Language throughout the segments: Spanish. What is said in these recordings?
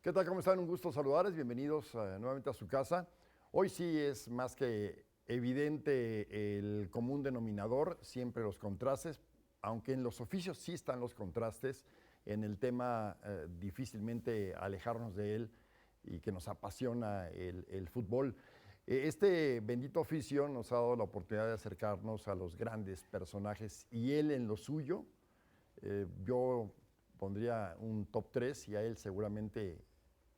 ¿Qué tal? ¿Cómo están? Un gusto saludarles. Bienvenidos nuevamente a su casa. Hoy sí es más que evidente el común denominador, siempre los contrastes, aunque en los oficios sí están los contrastes, en el tema difícilmente alejarnos de él y que nos apasiona el fútbol. Este bendito oficio nos ha dado la oportunidad de acercarnos a los grandes personajes y él en lo suyo. Yo pondría un top 3 y a él seguramente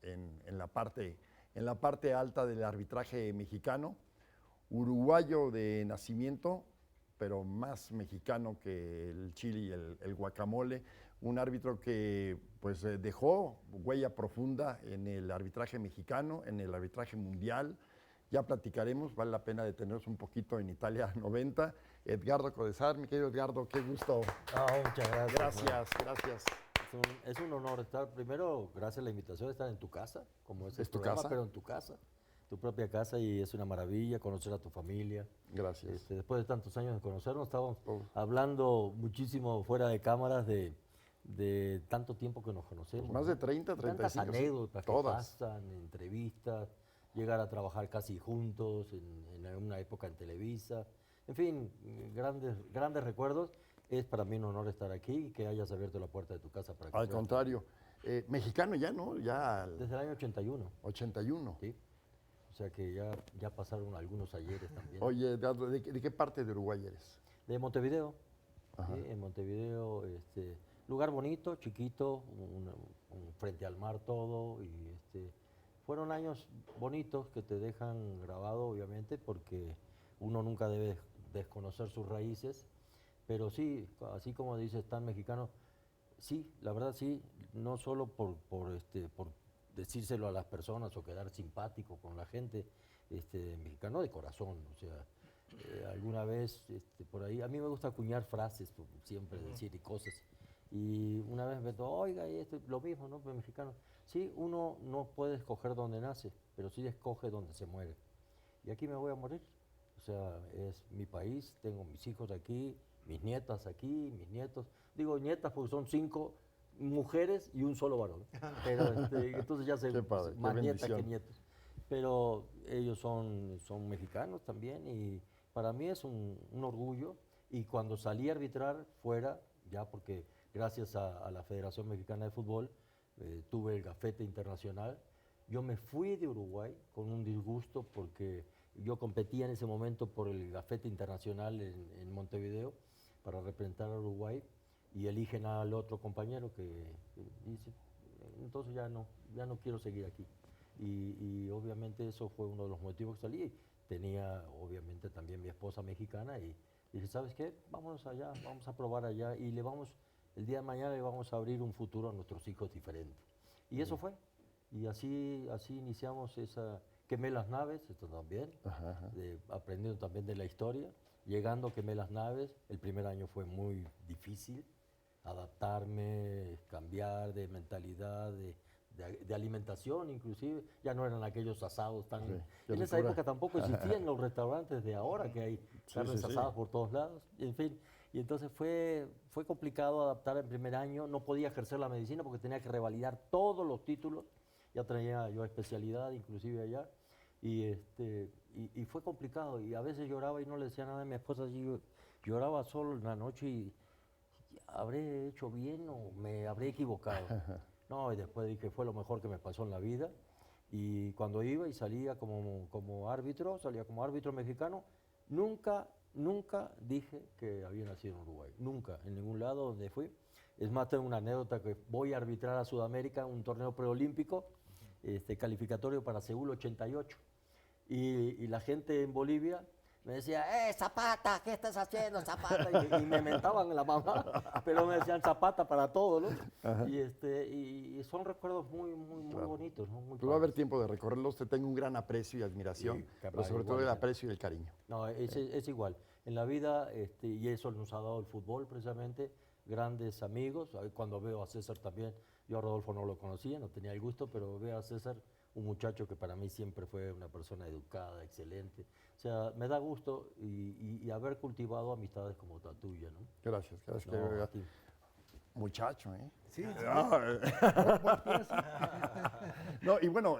en la parte alta del arbitraje mexicano, uruguayo de nacimiento, pero más mexicano que el chile y el guacamole, un árbitro que pues dejó huella profunda en el arbitraje mexicano, en el arbitraje mundial. Ya platicaremos, vale la pena detenernos un poquito en Italia 90. Edgardo Codesar, mi querido Edgardo, qué gusto. Muchas gracias. Gracias, gracias. Es un honor estar, primero, gracias a la invitación, estar en tu casa, como es el ¿Es tu programa, casa? pero en tu casa, tu propia casa, y es una maravilla conocer a tu familia. Gracias. Después de tantos años de conocernos, estábamos Oh. hablando muchísimo fuera de cámaras de tanto tiempo que nos conocemos. Pues más de 30, Tantas 35. anécdotas que Todas. pasan, entrevistas, llegar a trabajar casi juntos en una época en Televisa. En fin, grandes recuerdos. Es para mí un honor estar aquí y que hayas abierto la puerta de tu casa para que Al puedas contrario. Mexicano ya, ¿no? Ya al desde el año 81, 81. ¿sí? O sea que ya pasaron algunos ayeres también. Oye, Edgardo, ¿de qué parte de Uruguay eres? De Montevideo, Ajá. ¿sí? En Montevideo, lugar bonito, chiquito, frente al mar todo, y fueron años bonitos que te dejan grabado, obviamente, porque uno nunca debe desconocer sus raíces, pero sí, así como dices, tan mexicano, sí, la verdad sí, no solo por decírselo a las personas o quedar simpático con la gente, mexicano de corazón, o sea, alguna vez por ahí, a mí me gusta acuñar frases, siempre decir y cosas, y una vez me dijo, oiga, y esto lo mismo, ¿no? Pues mexicano, sí, uno no puede escoger dónde nace, pero sí escoge dónde se muere, y aquí me voy a morir. O sea, es mi país, tengo mis hijos aquí, mis nietas aquí, mis nietos. Digo nietas porque son 5 mujeres y un solo varón. Pero entonces ya Qué padre, qué más nietas que bendición. nietos. Pero ellos son mexicanos también y para mí es un orgullo. Y cuando salí a arbitrar fuera, ya porque gracias a la Federación Mexicana de Fútbol tuve el gafete internacional, yo me fui de Uruguay con un disgusto porque yo competía en ese momento por el gafete internacional en Montevideo para representar a Uruguay y eligen al otro compañero que dice, entonces ya no quiero seguir aquí. Y obviamente eso fue uno de los motivos que salí. Tenía obviamente también mi esposa mexicana y dije, ¿sabes qué? Vámonos allá, vamos a probar allá y el día de mañana le vamos a abrir un futuro a nuestros hijos diferente. Y eso fue. Y así iniciamos quemé las naves, esto también, Ajá, ajá. aprendiendo también de la historia. Llegando, quemé las naves, el primer año fue muy difícil, adaptarme, cambiar de mentalidad, de alimentación inclusive, ya no eran aquellos asados tan... Sí, qué En esa ricura. época tampoco existían los restaurantes de ahora, que hay Sí, carnes sí, sí. asadas por todos lados, en fin. Y entonces fue complicado adaptar el primer año, no podía ejercer la medicina porque tenía que revalidar todos los títulos, ya traía yo especialidad inclusive allá, y fue complicado, y a veces lloraba y no le decía nada a mi esposa, así, lloraba solo en la noche y ¿habré hecho bien o me habré equivocado? No, y después dije, fue lo mejor que me pasó en la vida. Y cuando iba y salía como árbitro, salía como árbitro mexicano, nunca dije que había nacido en Uruguay. Nunca, en ningún lado donde fui. Es más, tengo una anécdota que voy a arbitrar a Sudamérica, un torneo preolímpico, calificatorio para Seúl 88. Y la gente en Bolivia me decía, Zapata, ¿qué estás haciendo, Zapata? Y me mentaban en la mamá, pero me decían Zapata para todo, ¿no? Y son recuerdos muy Claro. bonitos, ¿no? Muy Pues va a haber padres. tiempo de recorrerlos. Te tengo un gran aprecio y admiración, Y pero sobre todo el igualmente. aprecio y el cariño. No, es igual. En la vida, y eso nos ha dado el fútbol precisamente, grandes amigos. Cuando veo a César también, yo a Rodolfo no lo conocía, no tenía el gusto, pero veo a César, un muchacho que para mí siempre fue una persona educada, excelente. O sea, me da gusto y haber cultivado amistades como la tuya, ¿no? Gracias, gracias. No, a ti. Muchacho, ¿eh? Sí, sí. No, y bueno,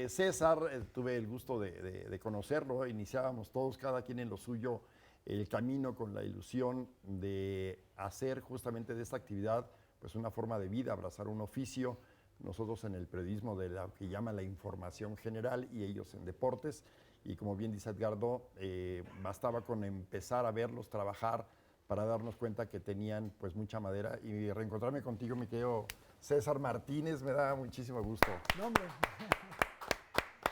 César, tuve el gusto de conocerlo. Iniciábamos todos, cada quien en lo suyo, el camino con la ilusión de hacer justamente de esta actividad pues una forma de vida, abrazar un oficio. Nosotros en el periodismo de lo que llama la información general y ellos en deportes. Y como bien dice Edgardo, bastaba con empezar a verlos trabajar para darnos cuenta que tenían pues mucha madera. Y reencontrarme contigo, mi querido César Martínez, me da muchísimo gusto. No, hombre.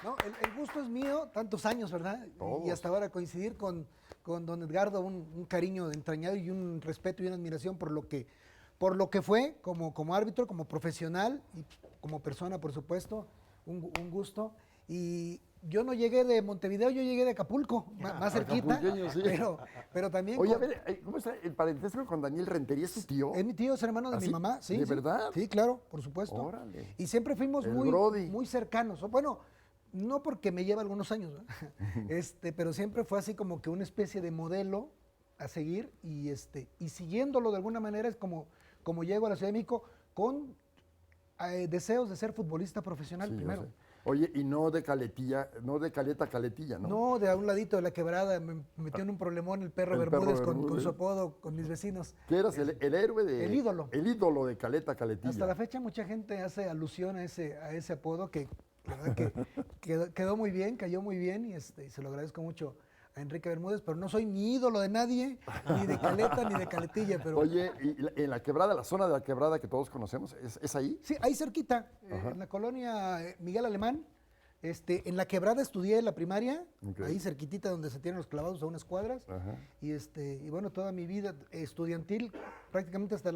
No, el gusto es mío, tantos años, ¿verdad? Todos. Y hasta ahora coincidir con don Edgardo, un cariño entrañado y un respeto y una admiración por lo que fue como árbitro, como profesional y como persona, por supuesto, un gusto. Y yo no llegué de Montevideo, yo llegué de Acapulco, más cerquita, Acapulqueño, sí. pero también... Oye, a ver, ¿cómo está el parentesco con Daniel Rentería? ¿Es tu tío? Es mi tío, es hermano de ¿Ah, mi sí? mamá, sí. ¿De sí. verdad? Sí, claro, por supuesto. Órale. Y siempre fuimos El Brody. muy cercanos. Bueno, no porque me lleva algunos años, ¿no? Pero siempre fue así como que una especie de modelo a seguir y siguiéndolo de alguna manera es como llego a la Ciudad de México con deseos de ser futbolista profesional Sí, yo primero. sé. Oye, y no de caletilla, no de caleta a caletilla, ¿no? No, de a un ladito de la quebrada, me metió en un problemón el perro El perro Bermúdez, con Bermúdez. su apodo, con mis vecinos. Que eras el héroe de... El ídolo. El ídolo de caleta a caletilla. Hasta la fecha mucha gente hace alusión a ese apodo que la verdad que quedó muy bien, cayó muy bien y se lo agradezco mucho a Enrique Bermúdez, pero no soy ni ídolo de nadie, ni de caleta ni de caletilla. Pero Oye, y en la quebrada, la zona de la quebrada que todos conocemos, ¿es ahí? sí, ahí cerquita, en la colonia Miguel Alemán, en la quebrada estudié la primaria, Ok. ahí cerquitita donde se tienen los clavados a unas cuadras. Ajá. Y bueno, toda mi vida estudiantil, prácticamente hasta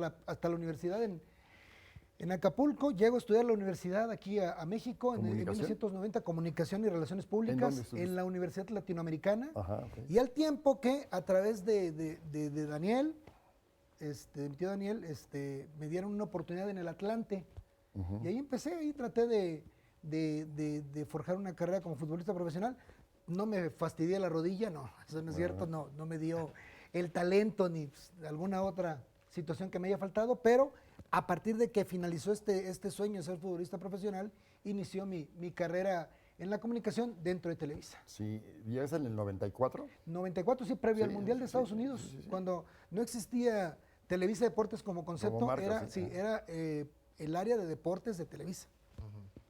la universidad en Acapulco. Llego a estudiar la universidad aquí a México en ¿Comunicación? 1990, Comunicación y Relaciones ¿En Públicas, dónde estuviste? en la Universidad Latinoamericana. Ajá, ok. Y al tiempo que a través de Daniel, de mi tío Daniel, me dieron una oportunidad en el Atlante. Y ahí empecé, ahí traté de forjar una carrera como futbolista profesional. No me fastidié la rodilla, no, eso no es cierto, no me dio el talento ni alguna otra situación que me haya faltado, pero a partir de que finalizó este sueño de ser futbolista profesional, inició mi carrera en la comunicación dentro de Televisa. Sí, ¿llegas en el 94? 94, sí, previo Sí, al Mundial de sí, Estados sí, Unidos, sí, sí. cuando no existía Televisa Deportes como concepto, marca, era, sí. era el área de deportes de Televisa.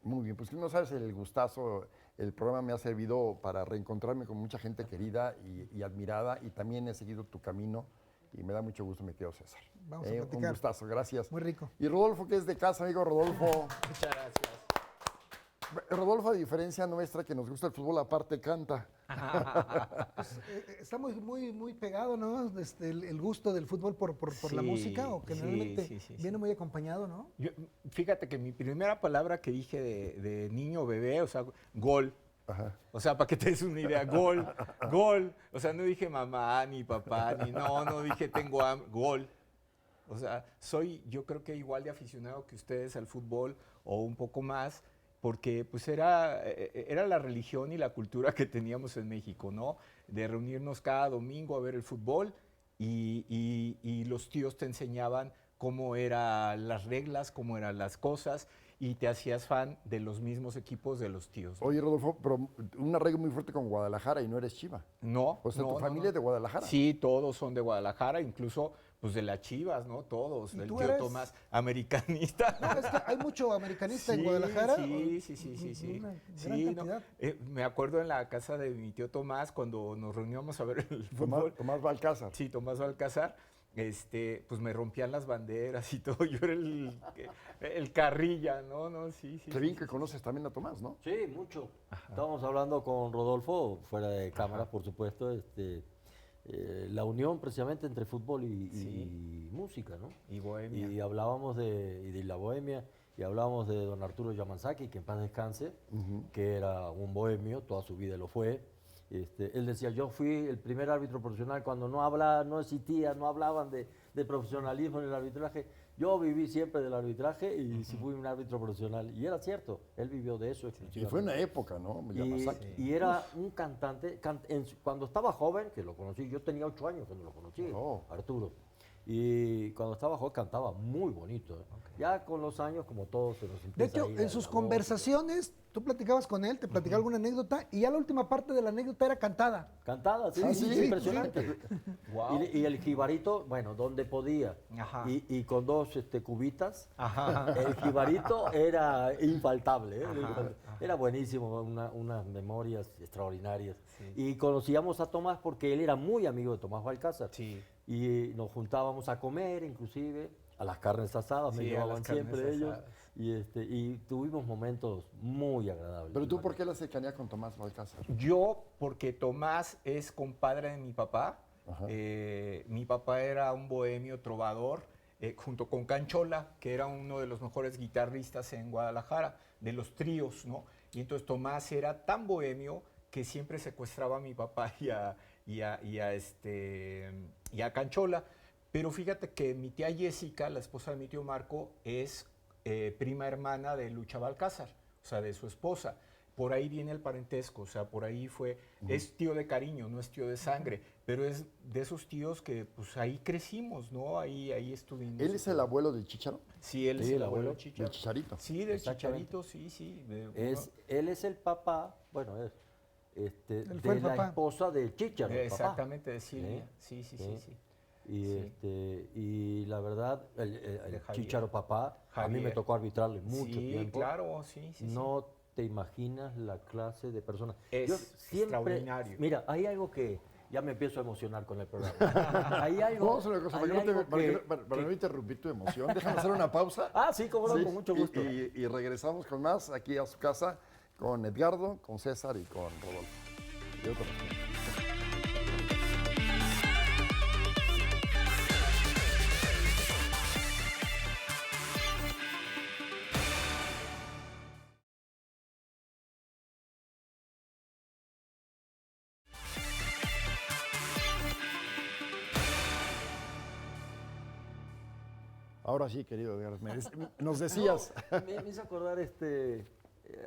Muy bien, pues no sabes el gustazo, el programa me ha servido para reencontrarme con mucha gente querida y admirada y también he seguido tu camino y me da mucho gusto, mi querido César. Vamos a Un platicar. gustazo, gracias. Muy rico. Y Rodolfo, que es de casa, amigo Rodolfo. Muchas gracias. Rodolfo, a diferencia nuestra, que nos gusta el fútbol, aparte canta. Pues, está muy pegado, ¿no? El gusto del fútbol por la Sí, música, o que sí, generalmente sí. viene muy acompañado, ¿no? Fíjate que mi primera palabra que dije de niño, bebé, o sea, gol. Ajá. O sea, para que te des una idea, gol, gol. O sea, no dije mamá, ni papá, ni no dije tengo gol. O sea, yo creo que igual de aficionado que ustedes al fútbol o un poco más, porque pues era la religión y la cultura que teníamos en México, ¿no? De reunirnos cada domingo a ver el fútbol y los tíos te enseñaban cómo eran las reglas, cómo eran las cosas y te hacías fan de los mismos equipos de los tíos. Oye, Rodolfo, pero un arraigo muy fuerte con Guadalajara y no eres Chiva. No. O sea, no, ¿tu familia es de Guadalajara? Sí, todos son de Guadalajara, incluso pues de las Chivas, ¿no? Todos, ¿Y del tú tío eres? Tomás, americanista. No, es que hay mucho americanista en Sí, Guadalajara. Sí. Una gran Sí, no, cantidad. me acuerdo en la casa de mi tío Tomás cuando nos reuníamos a ver el fútbol. Tomás Balcázar. Sí, Tomás Balcázar. Pues me rompían las banderas y todo. Yo era el carrilla, ¿no? Sí. Qué bien que conoces también a Tomás, ¿no? Sí, mucho. Estábamos hablando con Rodolfo, fuera de cámara, por supuesto, la unión precisamente entre fútbol y música, ¿no? Y bohemia. Y hablábamos de la bohemia, y hablábamos de don Arturo Yamanzaki, que en paz descanse, que era un bohemio, toda su vida lo fue. Él decía, yo fui el primer árbitro profesional cuando no existía, no hablaban de profesionalismo en el arbitraje. Yo viví siempre del arbitraje y sí fui un árbitro profesional. Y era cierto, él vivió de eso Y exclusivamente. fue una época, ¿no? Yamazaki. Y era un cantante, cuando estaba joven, que lo conocí, yo tenía 8 años cuando lo conocí, Oh. Arturo. Y cuando estaba joven cantaba muy bonito. Ya con los años, como todos, se nos De empieza hecho, a ir en a sus la voz. conversaciones, tú platicabas con él, te platicaba alguna anécdota, y ya la última parte de la anécdota era cantada. Cantada, sí, Ah, sí, sí, impresionante. Guau. Y el jibarito, bueno, donde podía. Ajá. Y con dos cubitas, Ajá. el jibarito era infaltable. ¿eh? Ajá, Era buenísimo, unas memorias extraordinarias. Y conocíamos a Tomás porque él era muy amigo de Tomás Balcázar. Sí. Y nos juntábamos a comer, inclusive, a las carnes asadas, me Sí, a llevaban las carnes siempre ellos. asadas. Y tuvimos momentos muy agradables. Pero tú, ¿por qué la cercanía con Tomás Balcázar? Yo, porque Tomás es compadre de mi papá. Ajá. Mi papá era un bohemio trovador, junto con Canchola, que era uno de los mejores guitarristas en Guadalajara, de los tríos, ¿no? Y entonces Tomás era tan bohemio que siempre secuestraba a mi papá y a Canchola. Pero fíjate que mi tía Jessica, la esposa de mi tío Marco, es prima hermana de Lucha Balcázar, o sea, de su esposa. Por ahí viene el parentesco, o sea, por ahí fue, es tío de cariño, no es tío de sangre, pero es de esos tíos que pues ahí crecimos, ¿no? Ahí estuvimos. ¿Él es el abuelo del Chícharo? Sí, él es Sí, el el abuelo abuelo. de Chicharito. Del Chicharito. Sí, del Exactamente. Chicharito, sí. Él es el papá, bueno, Él fue de el la papá. esposa de Chícharo, el papá. Exactamente, de Silvia. Sí. Y, y la verdad, el Javier. Chícharo papá, a mí me Javier. tocó arbitrarle mucho Sí, tiempo. claro, sí. No te imaginas la clase de persona. Es Yo siempre, extraordinario. mira, hay algo que ya me empiezo a emocionar con el programa. hay algo, Vamos a hacer una cosa, hay para, que no algo te, para, que que- no, para no interrumpir tu emoción, déjame hacer una pausa. Ah, sí, cómo no, Sí, con mucho y- gusto. Y regresamos con más aquí a su casa con Edgardo, con César y con Rodolfo. Y otros. Ahora sí, querido Edgardo, nos decías. No, me hizo acordar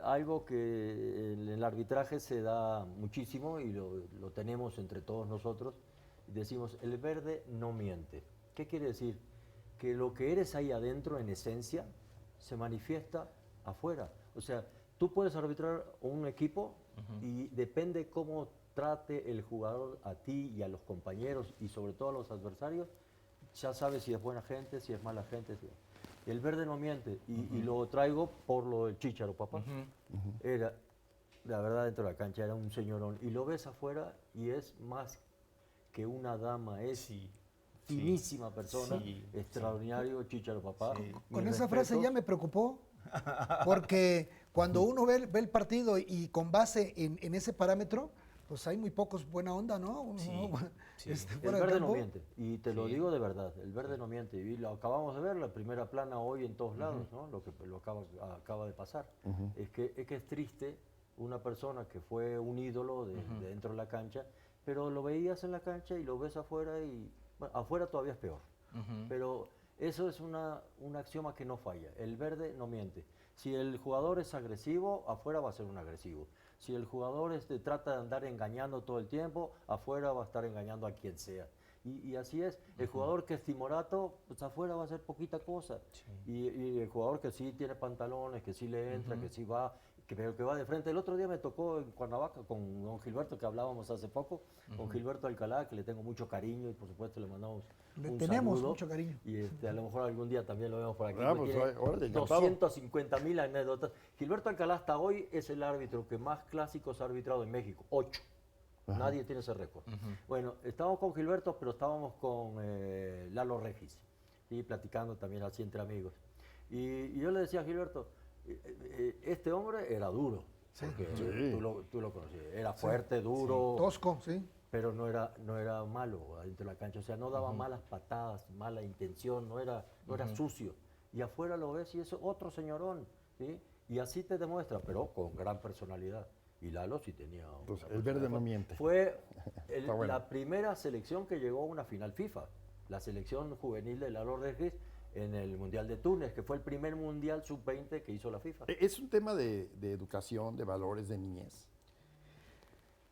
algo que en el arbitraje se da muchísimo y lo tenemos entre todos nosotros. Y decimos, el verde no miente. ¿Qué quiere decir? Que lo que eres ahí adentro, en esencia, se manifiesta afuera. O sea, tú puedes arbitrar un equipo y depende cómo trate el jugador a ti y a los compañeros y sobre todo a los adversarios, ya sabes si es buena gente, si es mala gente. El verde no miente y lo traigo por lo del Chícharo, papá. Era, la verdad, dentro de la cancha era un señorón y lo ves afuera y es más que una dama, es finísima persona, Sí, extraordinario Chícharo, papá. Sí. Con Mis esa frase ya respetos. me preocupó, porque cuando uno ve el partido y con base en ese parámetro, pues hay muy pocos buena onda, ¿no? Uno, sí. El fuera del verde no campo. miente, y te lo Sí. digo de verdad, el verde no miente. Y lo acabamos de ver, la primera plana hoy en todos lados, ¿no? Lo que acaba de pasar. Es que es triste una persona que fue un ídolo de dentro de la cancha, pero lo veías en la cancha y lo ves afuera y bueno, afuera todavía es peor. Pero eso es un axioma que no falla. El verde no miente. Si el jugador es agresivo, afuera va a ser un agresivo. Si el jugador trata de andar engañando todo el tiempo, afuera va a estar engañando a quien sea. Y así es. El jugador que es timorato, pues afuera va a ser poquita cosa. Y el jugador que sí tiene pantalones, que sí le entra, que sí va, pero que va de frente. El otro día me tocó en Cuernavaca con don Gilberto, que hablábamos hace poco, con Gilberto Alcalá, que le tengo mucho cariño y por supuesto le mandamos Le un tenemos saludo. mucho cariño. Y a lo mejor algún día también lo vemos por aquí. Ah, porque pues, tiene órale, encantado. 250.000 anécdotas. Gilberto Alcalá hasta hoy es el árbitro que más clásicos ha arbitrado en México, 8. Nadie tiene ese récord. Bueno, estábamos con Gilberto, pero estábamos con Lalo Regis, y platicando también así entre amigos. Y yo le decía a Gilberto, este hombre era duro, porque Sí. tú lo conocías, era fuerte, duro, Tosco, sí. pero no era malo adentro de la cancha, o sea, no daba malas patadas, mala intención, no era sucio. Y afuera lo ves y es otro señorón, ¿sí? Y así te demuestra, pero con gran personalidad. Y Lalo sí tenía... Entonces, una el verde no personalidad. miente. Fue Está bueno. la primera selección que llegó a una final FIFA, la selección juvenil de Lalo Regis en el Mundial de Túnez, que fue el primer Mundial Sub-20 que hizo la FIFA. ¿Es un tema de educación, de valores, de niñez?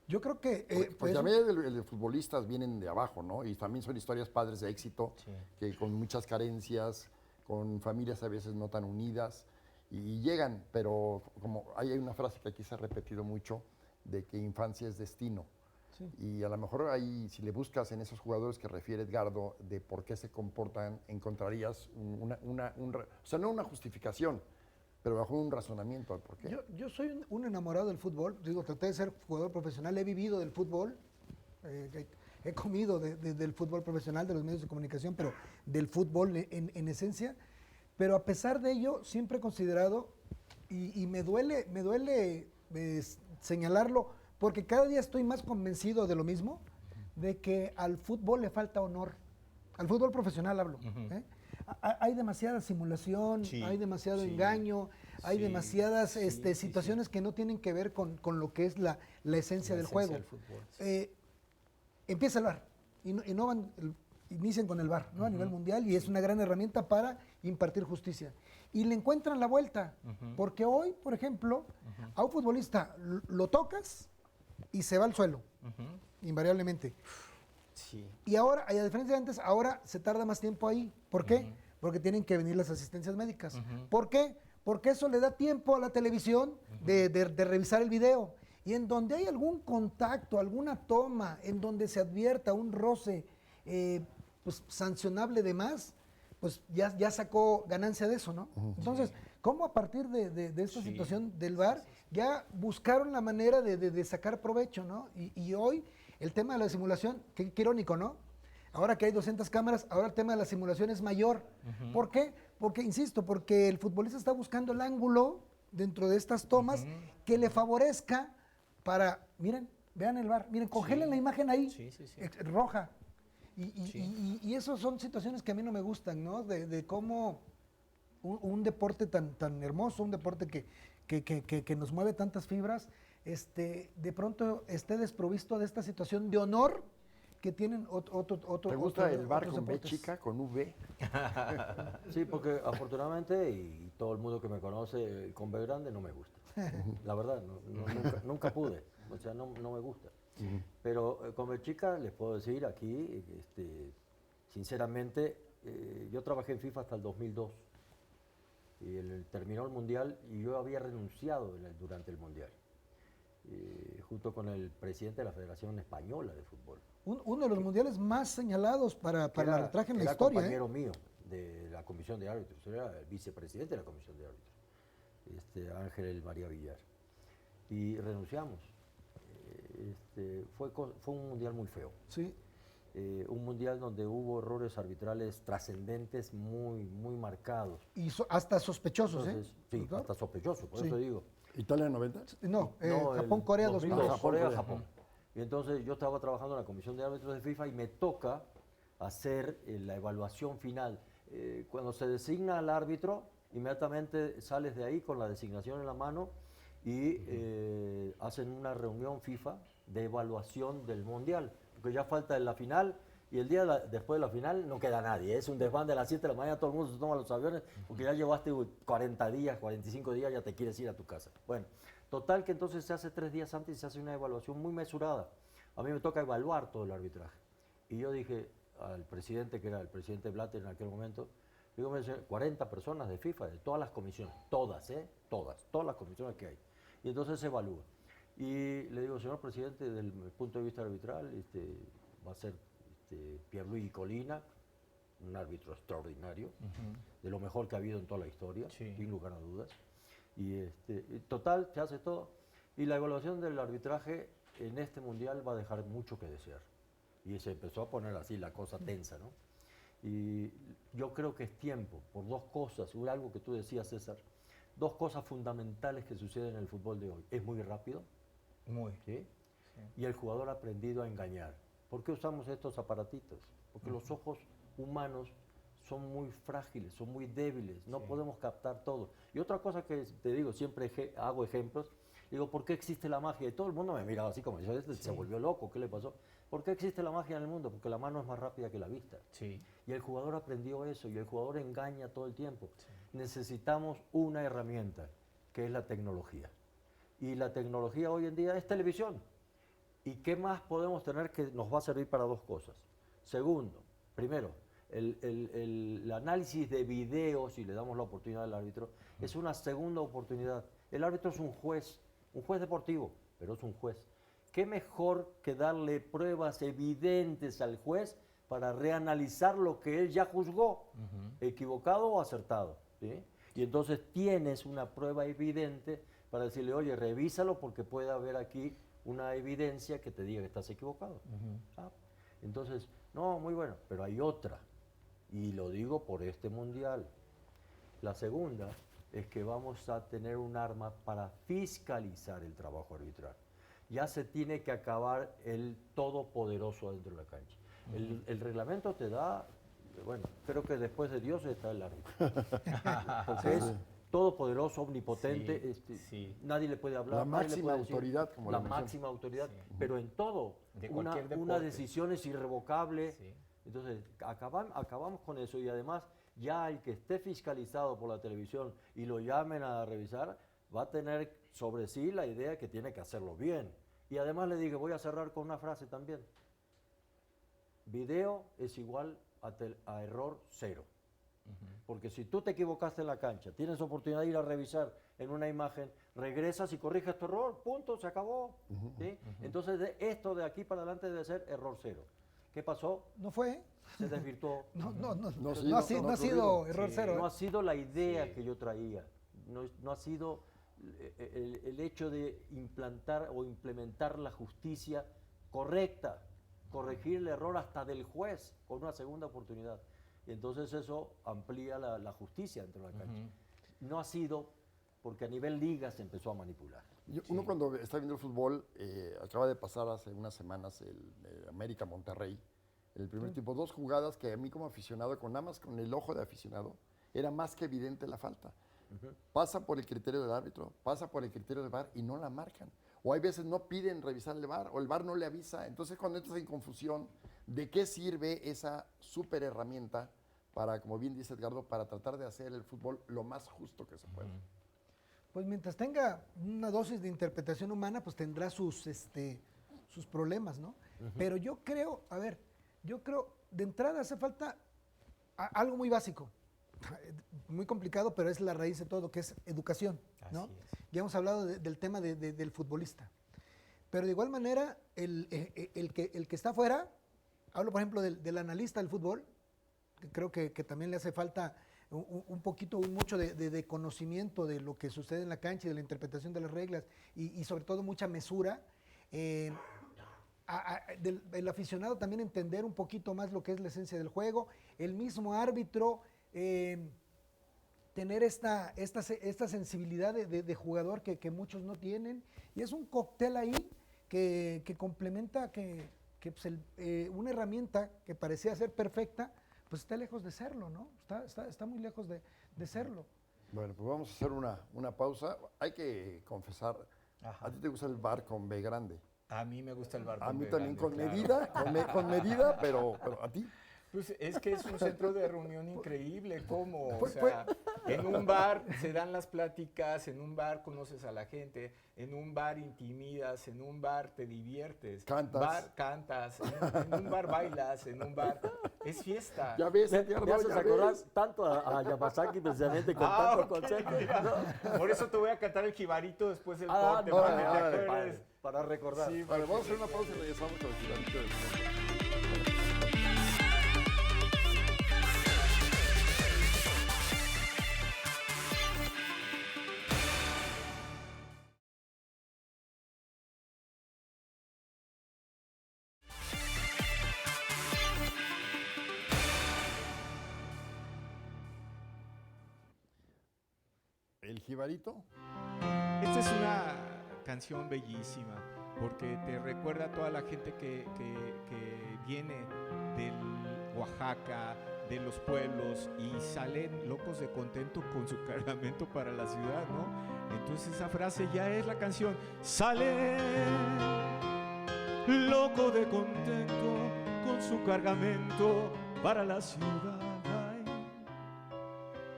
Yo creo que... Porque pues, también los futbolistas vienen de abajo, ¿no? Y también son historias padres de éxito, que con muchas carencias, con familias a veces no tan unidas, y llegan, pero como hay una frase que aquí se ha repetido mucho, de que infancia es destino. Sí. Y a lo mejor ahí, si le buscas en esos jugadores que refiere Edgardo, de por qué se comportan, encontrarías o sea, no una justificación, pero bajo un razonamiento al por qué. yo soy un enamorado del fútbol. Digo, traté de ser jugador profesional, he vivido del fútbol, he comido del fútbol profesional, de los medios de comunicación, pero del fútbol en esencia. Pero a pesar de ello, siempre he considerado, y me duele señalarlo, porque cada día estoy más convencido de lo mismo, de que al fútbol le falta honor. Al fútbol profesional hablo. ¿Eh? Hay demasiada simulación, hay demasiado engaño, hay demasiadas situaciones que no tienen que ver con lo que es la esencia del juego. Del fútbol. Empieza el VAR, inician con el VAR, ¿no? A nivel mundial, y es una gran herramienta para impartir justicia. Y le encuentran la vuelta, porque hoy, por ejemplo, a un futbolista lo tocas y se va al suelo, invariablemente. Sí. Y ahora, a diferencia de antes, ahora se tarda más tiempo ahí. ¿Por qué? Porque tienen que venir las asistencias médicas. ¿Por qué? Porque eso le da tiempo a la televisión de revisar el video. Y en donde hay algún contacto, alguna toma, en donde se advierta un roce pues, sancionable de más, pues ya sacó ganancia de eso, ¿no? Entonces, ¿cómo a partir de esta situación del VAR ya buscaron la manera de sacar provecho, ¿no? Y hoy el tema de la simulación, qué irónico, ¿no? Ahora que hay 200 cámaras, ahora el tema de la simulación es mayor. ¿Por qué? Porque, insisto, porque el futbolista está buscando el ángulo dentro de estas tomas que le favorezca para, miren, vean el VAR, miren, congelen la imagen ahí, roja. Y esas son situaciones que a mí no me gustan, ¿no? De cómo un deporte tan hermoso, un deporte que nos mueve tantas fibras, de pronto esté desprovisto de esta situación de honor que tienen otro. ¿Te gusta el VAR otros con B deportes. chica, con V? Sí, porque afortunadamente, y todo el mundo que me conoce, con B grande no me gusta. La verdad, nunca pude, o sea, no me gusta. Pero con B chica les puedo decir aquí, sinceramente, yo trabajé en FIFA hasta el 2002. Y terminó el Mundial y yo había renunciado durante el Mundial, junto con el presidente de la Federación Española de Fútbol. Uno de los mundiales más señalados para el arbitraje en la era historia. Compañero mío de la Comisión de Árbitros, era el vicepresidente de la Comisión de Árbitros, Ángel María Villar. Y renunciamos. Fue un mundial muy feo. Sí. Un mundial donde hubo errores arbitrales trascendentes muy marcados. Y hasta sospechosos, Entonces, sí, ¿Doctor? hasta sospechoso, por Sí. eso digo. ¿Italia 90? No, No, Japón, Corea 2002. Corea, Corea. Japón. Y entonces yo estaba trabajando en la Comisión de Árbitros de FIFA y me toca hacer la evaluación final. Cuando se designa al árbitro, inmediatamente sales de ahí con la designación en la mano y hacen una reunión FIFA de evaluación del Mundial. Porque ya falta la final y el día después de la final no queda nadie. Es un desván de las 7 de la mañana, todo el mundo se toma los aviones porque ya llevaste 40 días, 45 días, ya te quieres ir a tu casa. Bueno, total que entonces se hace 3 días antes y se hace una evaluación muy mesurada. A mí me toca evaluar todo el arbitraje. Y yo dije al presidente, que era el presidente Blatter en aquel momento, digo, 40 personas de FIFA, de todas las comisiones, todas las comisiones que hay. Y entonces se evalúa. Y le digo, señor presidente, desde el punto de vista arbitral, va a ser Pierluigi Colina, un árbitro extraordinario, de lo mejor que ha habido en toda la historia, sin lugar a dudas. Y total, se hace todo. Y la evaluación del arbitraje en este mundial va a dejar mucho que desear. Y se empezó a poner así la cosa tensa, ¿no? Y yo creo que es tiempo, por dos cosas, algo que tú decías, César, dos cosas fundamentales que suceden en el fútbol de hoy. Es muy rápido. ¿Sí? Y el jugador ha aprendido a engañar. ¿Por qué usamos estos aparatitos? Porque los ojos humanos son muy frágiles, son muy débiles, no podemos captar todo. Y otra cosa que te digo, siempre hago ejemplos, digo, ¿por qué existe la magia? Y todo el mundo me miraba así como, se volvió loco, ¿qué le pasó? ¿Por qué existe la magia en el mundo? Porque la mano es más rápida que la vista. Y el jugador aprendió eso, y el jugador engaña todo el tiempo. Necesitamos una herramienta, que es la tecnología. Y la tecnología hoy en día es televisión. ¿Y qué más podemos tener que nos va a servir para dos cosas? Segundo, primero, el análisis de video, si le damos la oportunidad al árbitro, es una segunda oportunidad. El árbitro es un juez deportivo, pero es un juez. ¿Qué mejor que darle pruebas evidentes al juez para reanalizar lo que él ya juzgó, equivocado o acertado? ¿Sí? Y entonces tienes una prueba evidente para decirle, oye, revísalo porque puede haber aquí una evidencia que te diga que estás equivocado. Ah, entonces, no, muy bueno, pero hay otra, y lo digo por este mundial. La segunda es que vamos a tener un arma para fiscalizar el trabajo arbitral. Ya se tiene que acabar el todopoderoso dentro de la cancha. El reglamento te da, bueno, creo que después de Dios está el árbitro. Porque es todopoderoso, omnipotente, nadie le puede hablar. La nadie le máxima puede decir, autoridad, como la lo mencionas. máxima autoridad, pero en todo. De Una cualquier deporte. decisión es irrevocable. Sí. Entonces, acabamos con eso y además ya el que esté fiscalizado por la televisión y lo llamen a revisar, va a tener sobre sí la idea que tiene que hacerlo bien. Y además le digo, voy a cerrar con una frase también. Video es igual a error cero. Porque si tú te equivocaste en la cancha, tienes oportunidad de ir a revisar en una imagen, regresas y corriges tu error, punto, se acabó. ¿Sí? Entonces esto de aquí para adelante debe ser error cero. ¿Qué pasó? No fue. Se desvirtuó. No ha sido error cero. No ha sido la idea que yo traía. No ha sido el hecho de implantar o implementar la justicia correcta, corregir el error hasta del juez con una segunda oportunidad. Y entonces eso amplía la justicia dentro de la cancha. No ha sido porque a nivel liga se empezó a manipular. Uno cuando está viendo el fútbol, acaba de pasar hace unas semanas el América Monterrey, en el primer tiempo, 2 jugadas que a mí como aficionado, nada más con el ojo de aficionado, era más que evidente la falta. Pasa por el criterio del árbitro, pasa por el criterio del VAR y no la marcan. O hay veces no piden revisar el VAR o el VAR no le avisa. Entonces cuando entras en confusión, ¿de qué sirve esa súper herramienta para, como bien dice Edgardo, para tratar de hacer el fútbol lo más justo que se pueda? Pues mientras tenga una dosis de interpretación humana, pues tendrá sus problemas, ¿no? Pero yo creo, de entrada hace falta algo muy básico, muy complicado, pero es la raíz de todo, que es educación, ¿no? Así es. Ya hemos hablado del tema del futbolista. Pero de igual manera, el que está afuera, hablo por ejemplo del analista del fútbol, que creo que también le hace falta mucho de conocimiento de lo que sucede en la cancha y de la interpretación de las reglas y sobre todo mucha mesura. El aficionado también entender un poquito más lo que es la esencia del juego, el mismo árbitro tener esta sensibilidad de jugador que muchos no tienen, y es un cóctel ahí que complementa que pues una herramienta que parecía ser perfecta, pues está lejos de serlo, ¿no? Está muy lejos de serlo. Bueno, pues vamos a hacer una pausa. Hay que confesar, ¿a ti te gusta el VAR con B grande? A mí me gusta el VAR A con mí B también grande, con claro. medida, con medida, pero ¿a ti? Pues es que es un centro de reunión increíble, ¿cómo? O Pues, sea, en un bar se dan las pláticas, en un bar conoces a la gente, en un bar intimidas, en un bar te diviertes. Cantas. Cantas, en un bar bailas, en un bar es fiesta. Ya ves, Me Edgardo, haces ya acordar ves. tanto a Yamazaki precisamente con tanto ok, concepto. ya. Por eso te voy a cantar el jibarito después del Ah, corte, no, para que te órale, acuerdes. para recordar. Sí, Vale, vamos a hacer una pausa y regresamos con el Giganito del Fútbol. El Jibarito. Esta es una canción bellísima porque te recuerda a toda la gente que viene del Oaxaca, de los pueblos y salen locos de contento con su cargamento para la ciudad, ¿no? Entonces esa frase ya es la canción. Sale loco de contento con su cargamento para la ciudad, ay,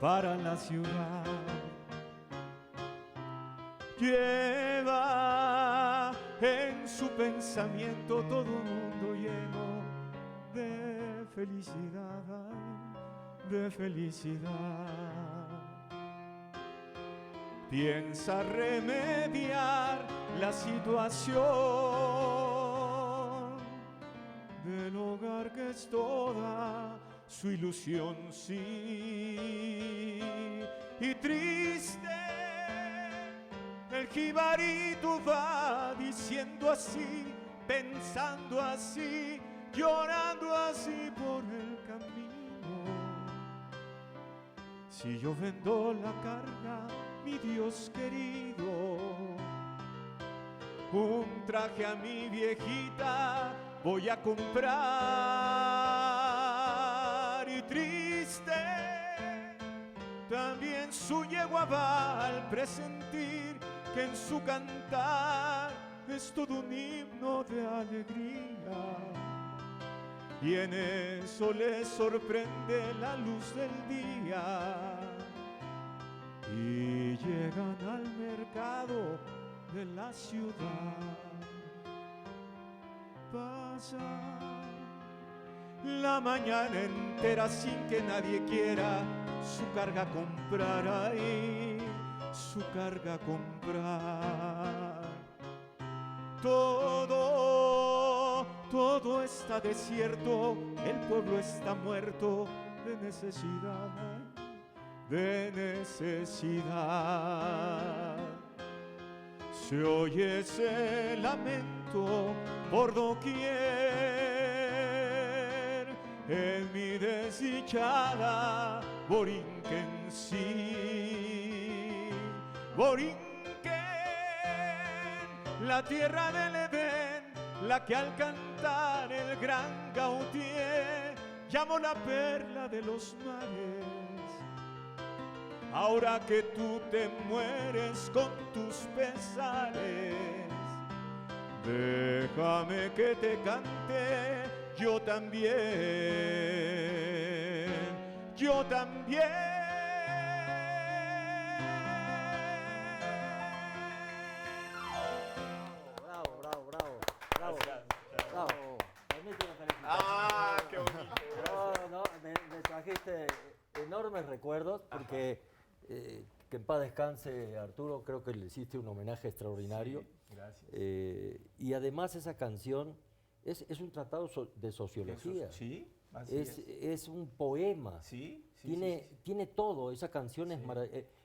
para la ciudad. Lleva en su pensamiento todo mundo lleno de felicidad, ay, de felicidad. Piensa remediar la situación del hogar que es toda su ilusión, sí. Y triste el jibarito va diciendo así, pensando así, llorando así por el camino. Si yo vendo la carga, mi Dios querido, un traje a mi viejita voy a comprar. Y triste también su yegua va al presentir que en su cantar es todo un himno de alegría. Y en eso le sorprende la luz del día. Y llegan al mercado de la ciudad. Pasan la mañana entera sin que nadie quiera su carga comprar, ahí, su carga comprar. Todo está desierto, el pueblo está muerto de necesidad, de necesidad. Se oye ese lamento por doquier en mi desdichada Borinquen, sí, Borinquen, la tierra del Edén, la que al cantar el gran Gautier llamó la perla de los mares. Ahora que tú te mueres con tus pesares, déjame que te cante yo también, yo también. Bravo, bravo, bravo, bravo. Bravo. Permíteme felicitar. ¡Ah, qué bonito! No, me trajiste enormes recuerdos porque que en paz descanse Arturo, creo que le hiciste un homenaje extraordinario. Sí, gracias. Y además esa canción es un tratado de sociología. Sí, así es. Es un poema. Sí, sí, Tiene, sí, sí. tiene todo, esa canción es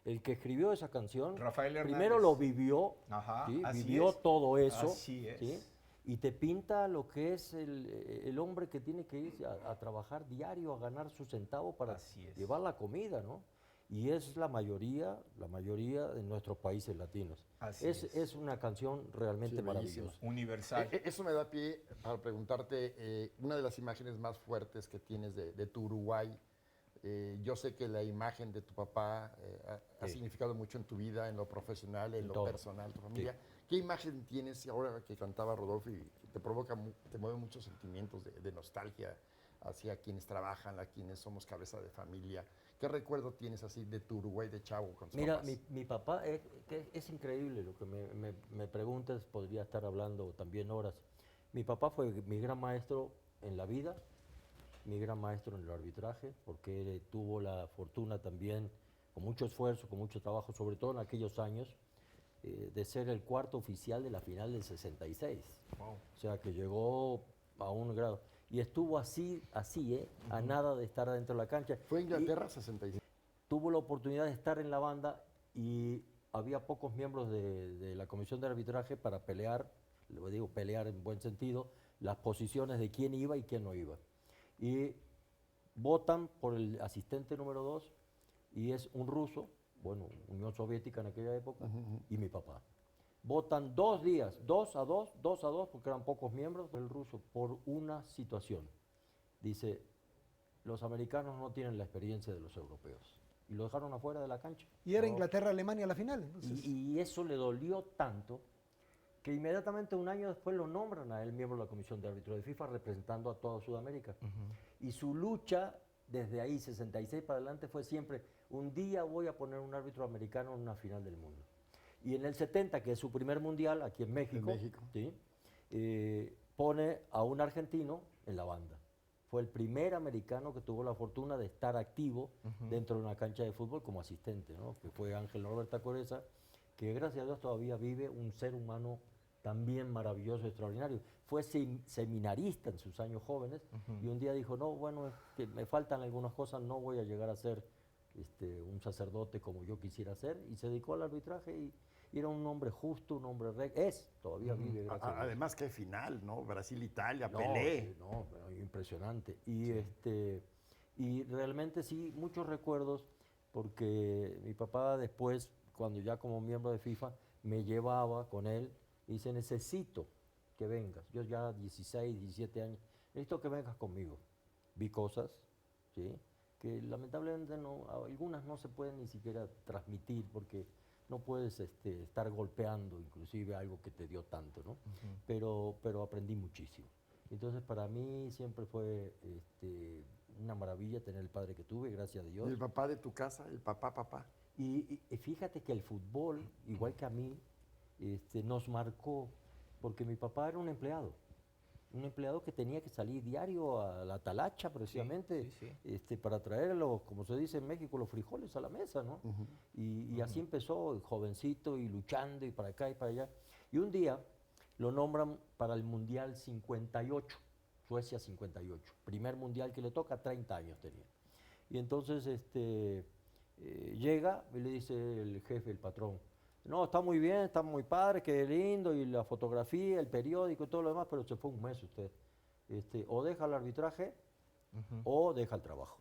el que escribió esa canción, Rafael Hernández. primero lo vivió, Ajá, ¿sí? así Vivió es. todo eso, Así es. ¿sí? Y te pinta lo que es el hombre que tiene que ir a trabajar diario, a ganar su centavo para Así es. llevar la comida, ¿no? Y es la mayoría de nuestros países latinos. Así es una canción realmente Sí, bellísima. maravillosa. Universal. Eso me da pie para preguntarte, una de las imágenes más fuertes que tienes de tu Uruguay. Yo sé que la imagen de tu papá ha Sí. significado mucho en tu vida, en lo profesional, en lo todo. personal, tu familia. ¿Qué imagen tienes ahora que cantaba Rodolfo y que te provoca, te mueve muchos sentimientos de nostalgia hacia quienes trabajan, a quienes somos cabeza de familia? ¿Qué recuerdo tienes así de tu Uruguay de chavo con tus Mira, papás? mi papá, es increíble lo que me preguntas, podría estar hablando también horas. Mi papá fue mi gran maestro en la vida, mi gran maestro en el arbitraje, porque él tuvo la fortuna también, con mucho esfuerzo, con mucho trabajo, sobre todo en aquellos años, de ser el cuarto oficial de la final del 66. Wow. O sea, que llegó a un grado. Y estuvo así, a nada de estar adentro de la cancha. Fue Y Inglaterra 65. tuvo la oportunidad de estar en la banda y había pocos miembros de la comisión de arbitraje para pelear, lo digo pelear en buen sentido, las posiciones de quién iba y quién no iba. Y votan por el asistente número 2 y es un ruso, bueno, Unión Soviética en aquella época, y mi papá. Votan 2 días, 2 a 2, porque eran pocos miembros del ruso, por una situación. Dice, los americanos no tienen la experiencia de los europeos. Y lo dejaron afuera de la cancha. Y era Inglaterra-Alemania la final. Entonces, Y eso le dolió tanto que inmediatamente un año después lo nombran a él miembro de la comisión de árbitros de FIFA representando a toda Sudamérica. Y su lucha desde ahí, 66 para adelante, fue siempre, un día voy a poner un árbitro americano en una final del mundo. Y en el 70, que es su primer mundial, aquí en México, ¿sí? pone a un argentino en la banda. Fue el primer americano que tuvo la fortuna de estar activo dentro de una cancha de fútbol como asistente, ¿no? Que fue Ángel Norberto Coreza, que gracias a Dios todavía vive un ser humano también maravilloso, extraordinario. Fue seminarista en sus años jóvenes y un día dijo, no, bueno, es que me faltan algunas cosas, no voy a llegar a ser un sacerdote como yo quisiera ser, y se dedicó al arbitraje y era un hombre justo, un hombre recto, todavía vive, gracias a Dios. Además, qué final, ¿no? Brasil-Italia, No, Pelé. sí, no, pero impresionante. Y realmente sí, muchos recuerdos, porque mi papá después, cuando ya como miembro de FIFA, me llevaba con él y dice, necesito que vengas. Yo ya 16, 17 años, necesito que vengas conmigo. Vi cosas, ¿sí? Que lamentablemente algunas no se pueden ni siquiera transmitir porque no puedes estar golpeando inclusive algo que te dio tanto, ¿no? Pero aprendí muchísimo. Entonces para mí siempre fue una maravilla tener el padre que tuve, gracias a Dios. ¿Y el papá de tu casa? ¿El papá? Y fíjate que el fútbol, igual que a mí, nos marcó, porque mi papá era un empleado que tenía que salir diario a la talacha precisamente, para traer como se dice en México, los frijoles a la mesa, ¿no? Y así empezó, jovencito y luchando y para acá y para allá. Y un día lo nombran para el Mundial 58, Suecia 58, primer mundial que le toca, 30 años tenía. Y entonces llega y le dice el jefe, el patrón, no, está muy bien, está muy padre, qué lindo, y la fotografía, el periódico y todo lo demás, pero se fue un mes usted. O deja el arbitraje o deja el trabajo.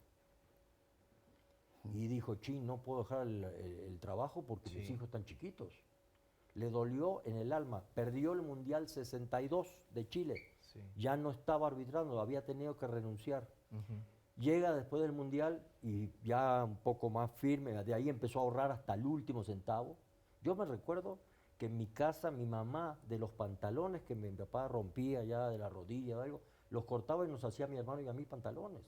Y dijo, chin, no puedo dejar el trabajo porque mis hijos están chiquitos. Le dolió en el alma, perdió el Mundial 62 de Chile, ya no estaba arbitrando, había tenido que renunciar. Llega después del Mundial y ya un poco más firme, de ahí empezó a ahorrar hasta el último centavo. Yo me recuerdo que en mi casa mi mamá, de los pantalones que mi papá rompía ya de la rodilla o algo, los cortaba y nos hacía a mi hermano y a mí pantalones,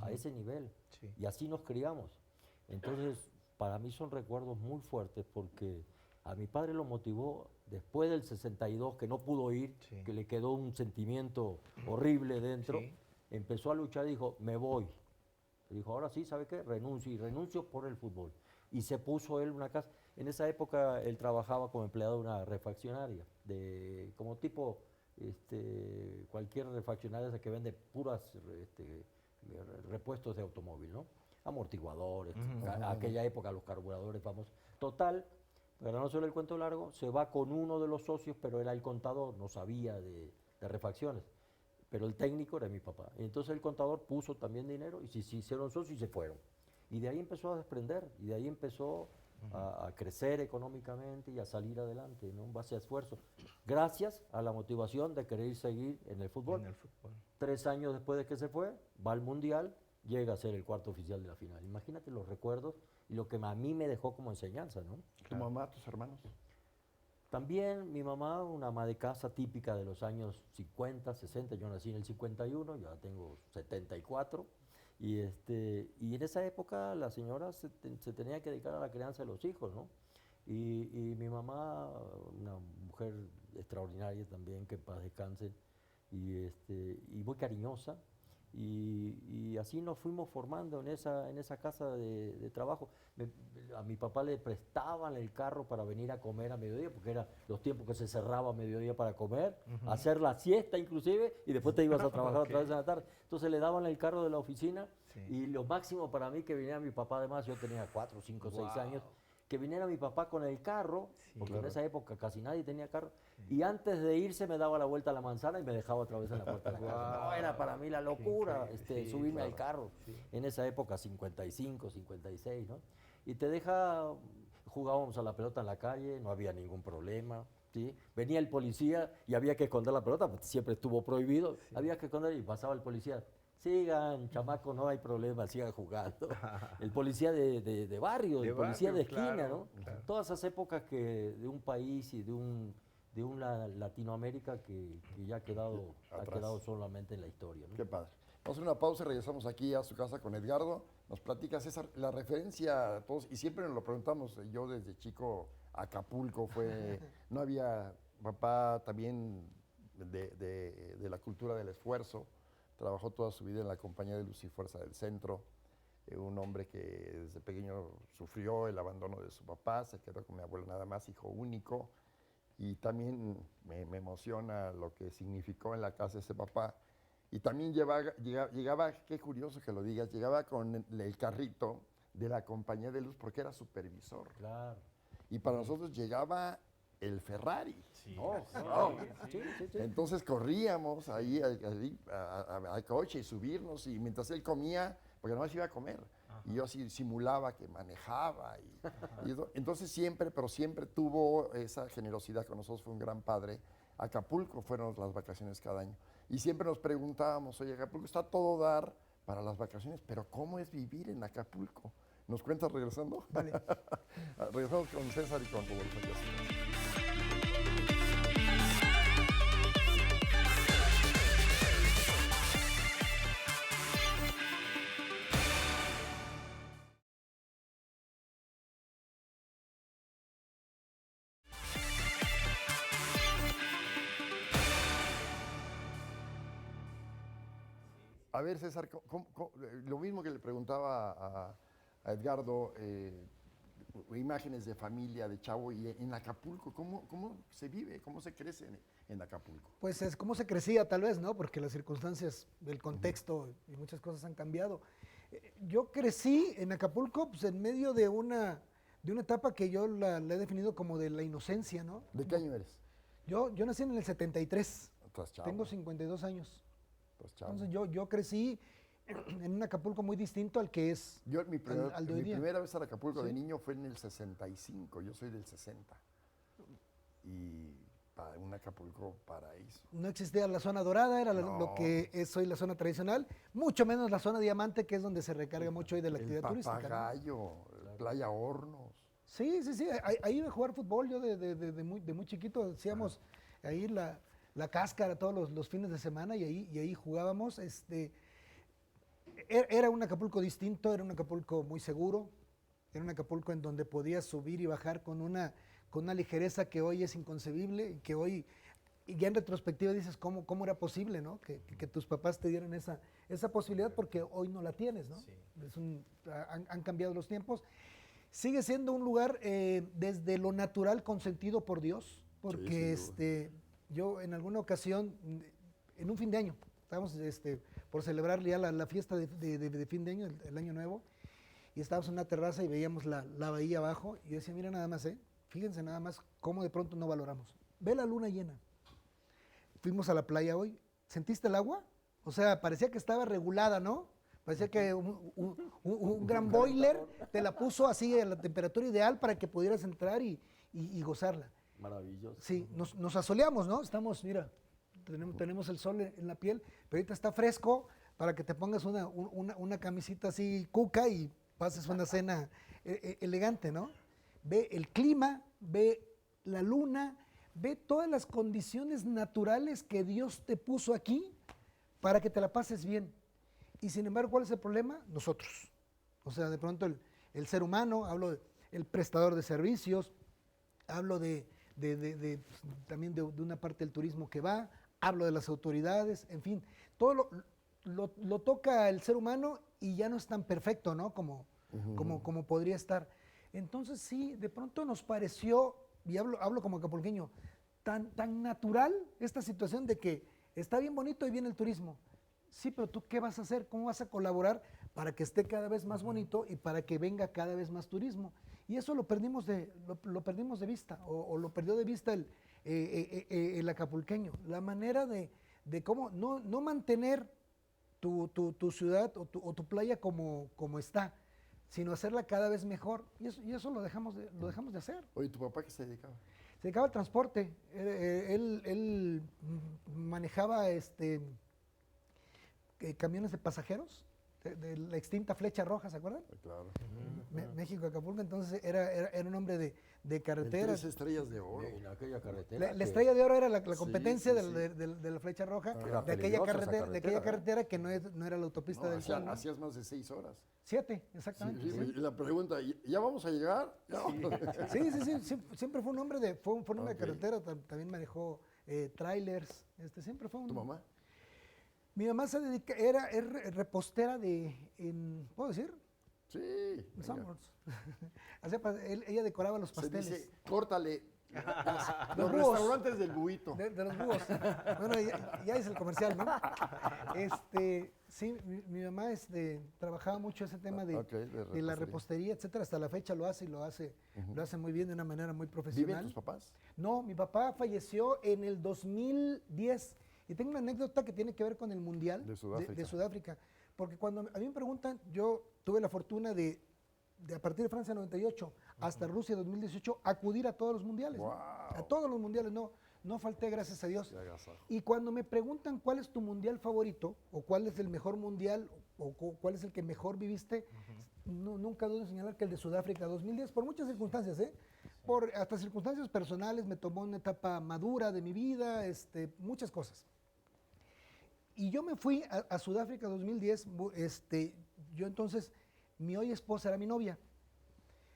a ese nivel. Y así nos criamos. Entonces, para mí son recuerdos muy fuertes porque a mi padre lo motivó después del 62, que no pudo ir, que le quedó un sentimiento horrible dentro. Empezó a luchar y dijo, me voy. Y dijo, ahora sí, ¿sabe qué? Renuncio, y renuncio por el fútbol. Y se puso él una casa. En esa época él trabajaba como empleado de una refaccionaria, como tipo cualquier refaccionaria que vende puras repuestos de automóvil, ¿no? Amortiguadores, aquella época los carburadores famosos. Total, para no hacer el cuento largo, se va con uno de los socios, pero era el contador, no sabía de refacciones. Pero el técnico era mi papá. Y entonces el contador puso también dinero y se hicieron socios y se fueron. Y de ahí empezó a desprender, y de ahí empezó a crecer económicamente y a salir adelante, ¿no? En base a esfuerzo. Gracias a la motivación de querer seguir en el fútbol. 3 años después de que se fue, va al Mundial, llega a ser el cuarto oficial de la final. Imagínate los recuerdos y lo que a mí me dejó como enseñanza, ¿no? ¿Tu mamá, tus hermanos? También mi mamá, una ama de casa típica de los años 50, 60, yo nací en el 51, yo ya tengo 74. Y en esa época la señora se tenía que dedicar a la crianza de los hijos, ¿no? Y mi mamá, una mujer extraordinaria también, que en paz descanse, y muy cariñosa, y así nos fuimos formando en esa casa de trabajo. A mi papá le prestaban el carro para venir a comer a mediodía, porque eran los tiempos que se cerraba a mediodía para comer, hacer la siesta inclusive, y después te ibas a trabajar otra vez en la tarde. Entonces le daban el carro de la oficina, y lo máximo para mí que viniera mi papá, además yo tenía 4, 5, 6 años, que viniera mi papá con el carro, porque en esa época casi nadie tenía carro, y antes de irse me daba la vuelta a la manzana y me dejaba otra vez en la puerta de la casa. No, era para mí la locura subirme al carro, en esa época 55, 56, ¿no? Y te deja, jugábamos a la pelota en la calle, no había ningún problema, ¿sí? Venía el policía y había que esconder la pelota, porque siempre estuvo prohibido, había que esconder y pasaba el policía. Sigan, chamacos, no hay problema, sigan jugando. El policía de barrio, el policía de esquina, claro, ¿no? claro. Todas esas épocas de un país y de una Latinoamérica que ya ha quedado solamente en la historia, ¿no? Qué padre. Vamos a una pausa y regresamos aquí a su casa con Edgardo. Nos platicas la referencia a todos, y siempre nos lo preguntamos. Yo desde chico, Acapulco no había papá también de la cultura del esfuerzo. Trabajó toda su vida en la Compañía de Luz y Fuerza del Centro. Un hombre que desde pequeño sufrió el abandono de su papá, se quedó con mi abuelo nada más, hijo único. Y también me emociona lo que significó en la casa de ese papá. Y también llegaba, qué curioso que lo digas, llegaba con el carrito de la Compañía de Luz porque era supervisor. Claro. Y para nosotros llegaba el Ferrari. Sí, Sí. Entonces corríamos ahí al coche y subirnos, y mientras él comía, porque nada más iba a comer, y yo así simulaba que manejaba. Entonces siempre tuvo esa generosidad con nosotros, fue un gran padre. Acapulco fueron las vacaciones cada año. Y siempre nos preguntábamos, oye, Acapulco está a todo dar para las vacaciones, pero ¿cómo es vivir en Acapulco? ¿Nos cuentas regresando? Vale. Regresamos con César y con Rodolfo. A ver, César, lo mismo que le preguntaba a Edgardo, imágenes de familia, de chavo, y en Acapulco, ¿cómo se vive? ¿Cómo se crece en Acapulco? Pues es como se crecía tal vez, ¿no? Porque las circunstancias del contexto y muchas cosas han cambiado. Yo crecí en Acapulco pues, en medio de una etapa que yo la he definido como de la inocencia, ¿no? ¿De qué año eres? Yo nací en el 73, Estás chavo. tengo 52 años. Estás chavo. Entonces yo crecí en un Acapulco muy distinto al que es Yo, mi al de hoy día. primera vez a Acapulco de ¿Sí? niño fue en el 65, yo soy del 60. Y un Acapulco paraíso. No existía la zona dorada, era No. lo que es hoy la zona tradicional, mucho menos la zona diamante, que es donde se recarga mucho hoy de la El actividad turística, ¿no? Papagayo, Playa Hornos. Sí, ahí iba a jugar fútbol, yo de muy chiquito, hacíamos ahí la cáscara todos los fines de semana y ahí jugábamos. Era un Acapulco distinto, era un Acapulco muy seguro, era un Acapulco en donde podías subir y bajar con una ligereza que hoy es inconcebible, y que hoy, y ya en retrospectiva dices, ¿cómo era posible, ¿no? Que tus papás te dieran esa posibilidad, porque hoy no la tienes, ¿no? Sí. Han cambiado los tiempos. Sigue siendo un lugar desde lo natural consentido por Dios, porque sin yo en alguna ocasión, en un fin de año, estábamos por celebrar ya la fiesta de fin de año, el año nuevo, y estábamos en una terraza y veíamos la bahía abajo, y yo decía, mira nada más, fíjense nada más cómo de pronto no valoramos. Ve la luna llena. Fuimos a la playa hoy, ¿sentiste el agua? O sea, parecía que estaba regulada, ¿no? Parecía que un gran boiler te la puso así a la temperatura ideal para que pudieras entrar y gozarla. Maravilloso. Sí, nos asoleamos, ¿no? Estamos, mira, tenemos el sol en la piel, pero ahorita está fresco para que te pongas una camisita así cuca y pases una cena elegante, ¿no? Ve el clima, ve la luna, ve todas las condiciones naturales que Dios te puso aquí para que te la pases bien. Y sin embargo, ¿cuál es el problema? Nosotros. O sea, de pronto el ser humano, hablo del prestador de servicios, hablo también de una parte del turismo que va, hablo de las autoridades, en fin, todo lo toca el ser humano y ya no es tan perfecto, ¿no? Como podría estar. Entonces sí, de pronto nos pareció, y hablo como acapulqueño, tan natural esta situación de que está bien bonito y viene el turismo. Sí, pero ¿tú qué vas a hacer? ¿Cómo vas a colaborar para que esté cada vez más bonito y para que venga cada vez más turismo? Y eso lo perdimos de vista, o lo perdió de vista el acapulqueño. La manera de cómo no mantener tu ciudad o tu playa como está, sino hacerla cada vez mejor. Y eso lo dejamos de hacer. Oye, ¿tu papá qué se dedicaba? Se dedicaba al transporte. Él manejaba camiones de pasajeros de la extinta Flecha Roja, ¿se acuerdan? Claro. México, Acapulco, entonces era un hombre de carretera. 3 estrellas de oro. En aquella carretera. La estrella de oro era la competencia sí. de la Flecha Roja, Era de aquella peligrosa esa carretera que no era la autopista del Sol, ¿no? Hacías más de 6 horas. 7, exactamente. Sí, y la pregunta, ¿ya vamos a llegar? Sí, siempre fue un hombre de Ok. carretera, también manejó trailers, siempre fue un... ¿Tu mamá? Mi mamá es repostera ¿puedo decir? Sí. En venga. Summers. Ella decoraba los Se pasteles. dice, córtale. Los Los búhos. restaurantes del buito. De los búhos. Bueno, ya es el comercial, ¿no? Sí, mi mamá trabajaba mucho ese tema de, Ok, de de la repostería. repostería, etcétera. Hasta la fecha lo hace y lo hace muy bien, de una manera muy ¿Viven profesional. tus papás? No, mi papá falleció en el 2010 y tengo una anécdota que tiene que ver con el Mundial De Sudáfrica. de Sudáfrica. Porque cuando a mí me preguntan, yo tuve la fortuna de a partir de Francia 98 hasta Rusia 2018, acudir a todos los mundiales. ¿no? Wow. A todos los mundiales, no falté, gracias a Dios. Qué agasajo. Y cuando me preguntan cuál es tu mundial favorito, o cuál es el mejor mundial, o cuál es el que mejor viviste, nunca dudo en señalar que el de Sudáfrica 2010, por muchas circunstancias, por hasta circunstancias personales, me tomó una etapa madura de mi vida, muchas cosas. Y yo me fui a Sudáfrica 2010, yo entonces, mi hoy esposa era mi novia.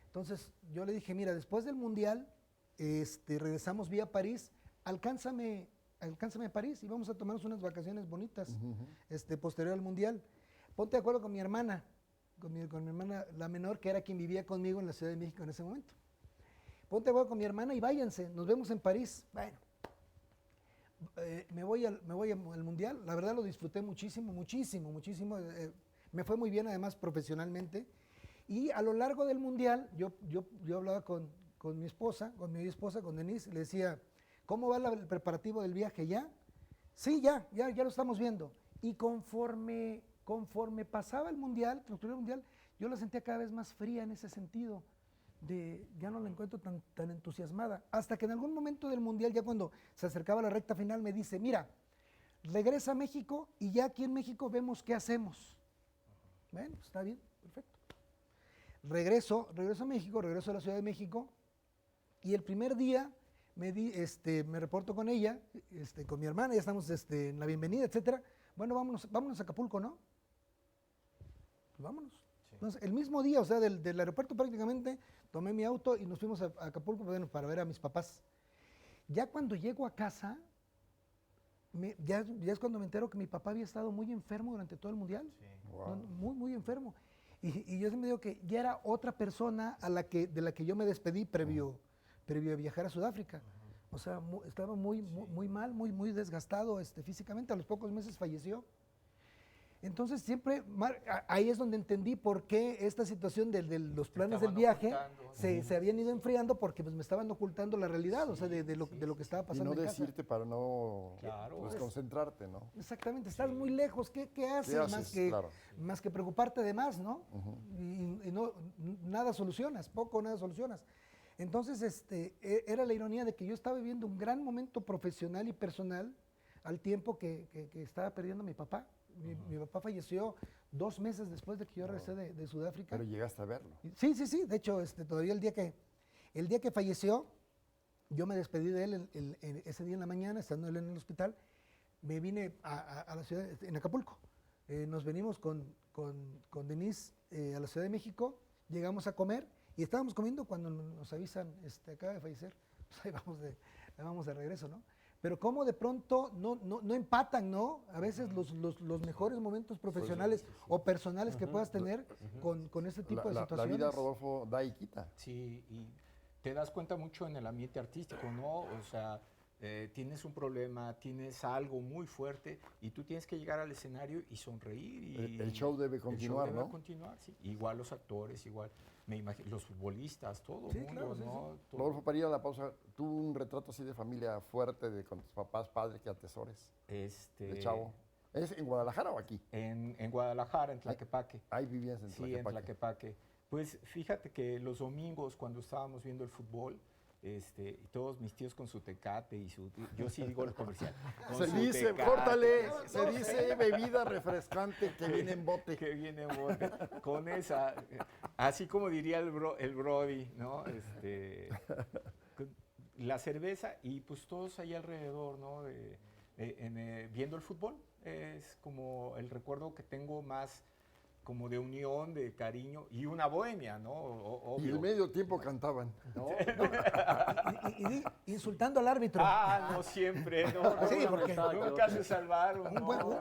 Entonces yo le dije, mira, después del Mundial, regresamos vía París, alcánzame a París y vamos a tomarnos unas vacaciones bonitas, posterior al Mundial. Ponte de acuerdo con mi hermana, con mi hermana la menor, que era quien vivía conmigo en la Ciudad de México en ese momento. Ponte de acuerdo con mi hermana y váyanse, nos vemos en París. Bueno, me voy al Mundial, la verdad lo disfruté muchísimo, me fue muy bien además profesionalmente, y a lo largo del Mundial yo hablaba con mi esposa, con mi esposa, con Denise, le decía, ¿cómo va el preparativo del viaje ya? Sí, ya lo estamos viendo. Y conforme pasaba el Mundial, yo la sentía cada vez más fría en ese sentido, ya no la encuentro tan entusiasmada. Hasta que en algún momento del Mundial, ya cuando se acercaba la recta final, me dice, mira, regresa a México y ya aquí en México vemos qué hacemos. Bueno, pues está bien, perfecto. Regreso a México, regreso a la Ciudad de México, y el primer día me reporto con ella, con mi hermana, ya estamos en la bienvenida, etcétera. Bueno, vámonos a Acapulco, ¿no? Pues vámonos. Sí. Entonces, el mismo día, o sea, del aeropuerto prácticamente, tomé mi auto y nos fuimos a Acapulco, bueno, para ver a mis papás. Ya cuando llego a casa, ya es cuando me entero que mi papá había estado muy enfermo durante todo el Mundial. Sí. Wow. Muy enfermo. Y yo siempre digo que ya era otra persona de la que yo me despedí previo a viajar a Sudáfrica. O sea, estaba muy mal, muy desgastado físicamente. A los pocos meses falleció. Entonces siempre, ahí es donde entendí por qué esta situación de los planes del viaje se habían ido enfriando, porque pues me estaban ocultando la realidad, o sea, de lo que estaba pasando en casa. Y no decirte decirte para no desconcentrarte, ¿no? Exactamente, estás muy lejos, ¿qué haces? Más que preocuparte de más, ¿no? Y no, nada solucionas, nada solucionas. Entonces, era la ironía de que yo estaba viviendo un gran momento profesional y personal al tiempo que estaba perdiendo a mi papá. Mi papá falleció 2 meses después de que yo regresé de Sudáfrica. Pero llegaste a verlo. Sí. De hecho, todavía el día que falleció, yo me despedí de él ese día en la mañana, estando él en el hospital. Me vine a la ciudad, en Acapulco. Nos venimos con Denise a la Ciudad de México, llegamos a comer y estábamos comiendo cuando nos avisan, acaba de fallecer. Pues ahí vamos de regreso, ¿no? Pero cómo de pronto no empatan, ¿no? A veces los mejores momentos profesionales o personales que puedas tener con este tipo de situaciones. La vida, Rodolfo, da y quita. Sí, y te das cuenta mucho en el ambiente artístico, ¿no? O sea, tienes un problema, tienes algo muy fuerte y tú tienes que llegar al escenario y sonreír. Y el show debe continuar, el show ¿no? debe continuar, sí. Igual los actores, igual, me imagino, los futbolistas, todo el mundo, claro, ¿no? Todo. Rodolfo, para ir a la pausa, ¿tuvo un retrato así de familia fuerte con tus papás, padres que atesores? De chavo. ¿Es en Guadalajara o aquí? En Guadalajara, en Tlaquepaque. Ahí vivías en Tlaquepaque. Sí, en Tlaquepaque. Pues fíjate que los domingos, cuando estábamos viendo el fútbol, y todos mis tíos con su Tecate y yo sí digo el comercial. Se dice, córtale, se dice bebida refrescante que viene en bote. Que viene en bote. Con esa, así como diría el Brody, ¿no? La cerveza y pues todos ahí alrededor, ¿no? Viendo el fútbol. Es como el recuerdo que tengo más como de unión, de cariño y una bohemia, ¿no? Y Obvio. el medio tiempo cantaban. No, Insultando al árbitro. Ah, no siempre, no. Sí, no, porque- nunca se salvaron.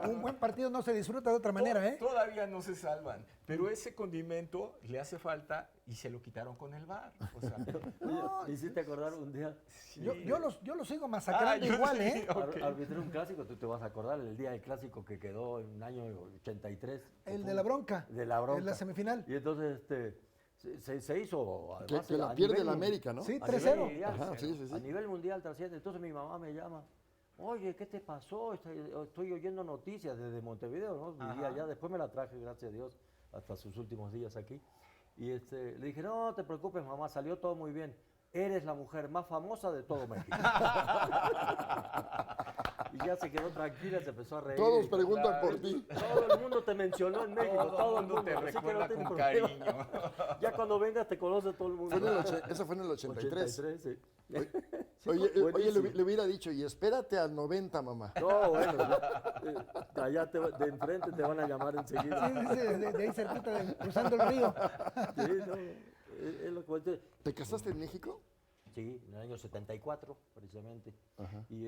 Un buen partido no se disfruta de otra manera, ¿eh? Todavía no se salvan. Pero ese condimento le hace falta y se lo quitaron con el VAR. O sea, No. me hiciste acordar un día. sí. Yo los sigo masacrando yo igual, sí, ¿eh? ok. Arbitré un clásico, tú te vas a acordar, el día del clásico que quedó en el año 83. que El fue de la bronca. De la bronca. En la semifinal. Y entonces se hizo. Que, Además, que la a pierde nivel la mun- América, ¿no? Sí, a 3-0. nivel mundial, Ajá, sí, sí, sí. A nivel mundial trasciende. Entonces mi mamá me llama. Oye, ¿qué te pasó? Estoy oyendo noticias desde Montevideo, ¿no? Vivía Ajá. allá. Después me la traje, gracias a Dios, hasta sus últimos días aquí. Y le dije, no te preocupes, mamá, salió todo muy bien. Eres la mujer más famosa de todo México. Y ya se quedó tranquila, se empezó a reír. Todos preguntan Claro. por ti. Todo el mundo te mencionó en México, todo el mundo te así que no recuerda tiene con problema. cariño. Ya cuando vengas te conoce todo el mundo. Eso fue en el 83. 83, sí. Oye, buenísimo. le hubiera dicho, y espérate al 90, mamá. No, bueno, allá de enfrente te van a llamar enseguida. Sí, de ahí cerquita, cruzando el río. Sí, no, es lo que voy a decir. ¿Te casaste en México? Sí, en el año 74, precisamente. Ajá. Y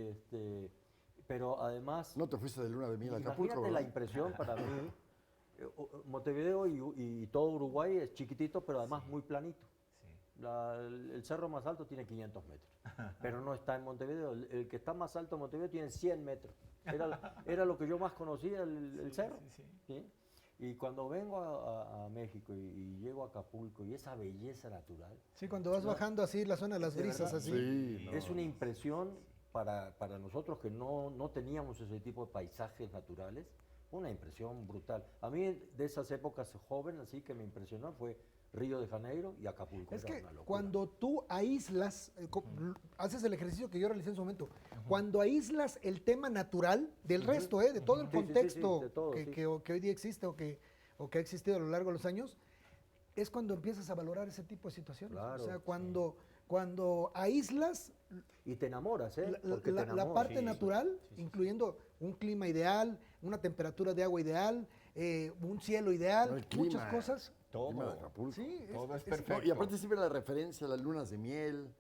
pero además, No te fuiste de luna de miel a Acapulco, imagínate la ¿verdad? impresión para mí. Montevideo y todo Uruguay es chiquitito, pero además muy planito. El cerro más alto tiene 500 metros, pero no está en Montevideo. El que está más alto en Montevideo tiene 100 metros. Era lo que yo más conocía, el cerro. Sí. ¿Sí? Y cuando vengo a México y llego a Acapulco y esa belleza natural, Sí, cuando vas bajando así la zona de las ¿De brisas, verdad? así. Sí, no. es una impresión para nosotros que no teníamos ese tipo de paisajes naturales, una impresión brutal. A mí de esas épocas joven, así que me impresionó fue Río de Janeiro y Acapulco. Es era que una locura. cuando tú aíslas, haces el ejercicio que yo realicé en su momento, cuando aíslas el tema natural del resto, de todo el Sí, sí, sí, sí, contexto de todo, que, sí. que hoy día existe o que ha existido a lo largo de los años, es cuando empiezas a valorar ese tipo de situaciones. Claro, o sea, sí. cuando aíslas Y te enamoras, ¿eh? Porque te la enamoras. parte sí, natural, incluyendo un clima ideal, una temperatura de agua ideal, un cielo ideal, No, el muchas clima. cosas. Todo. Clima de Acapulco. Sí, Todo es No, perfecto. y aparte siempre la referencia a las lunas de miel,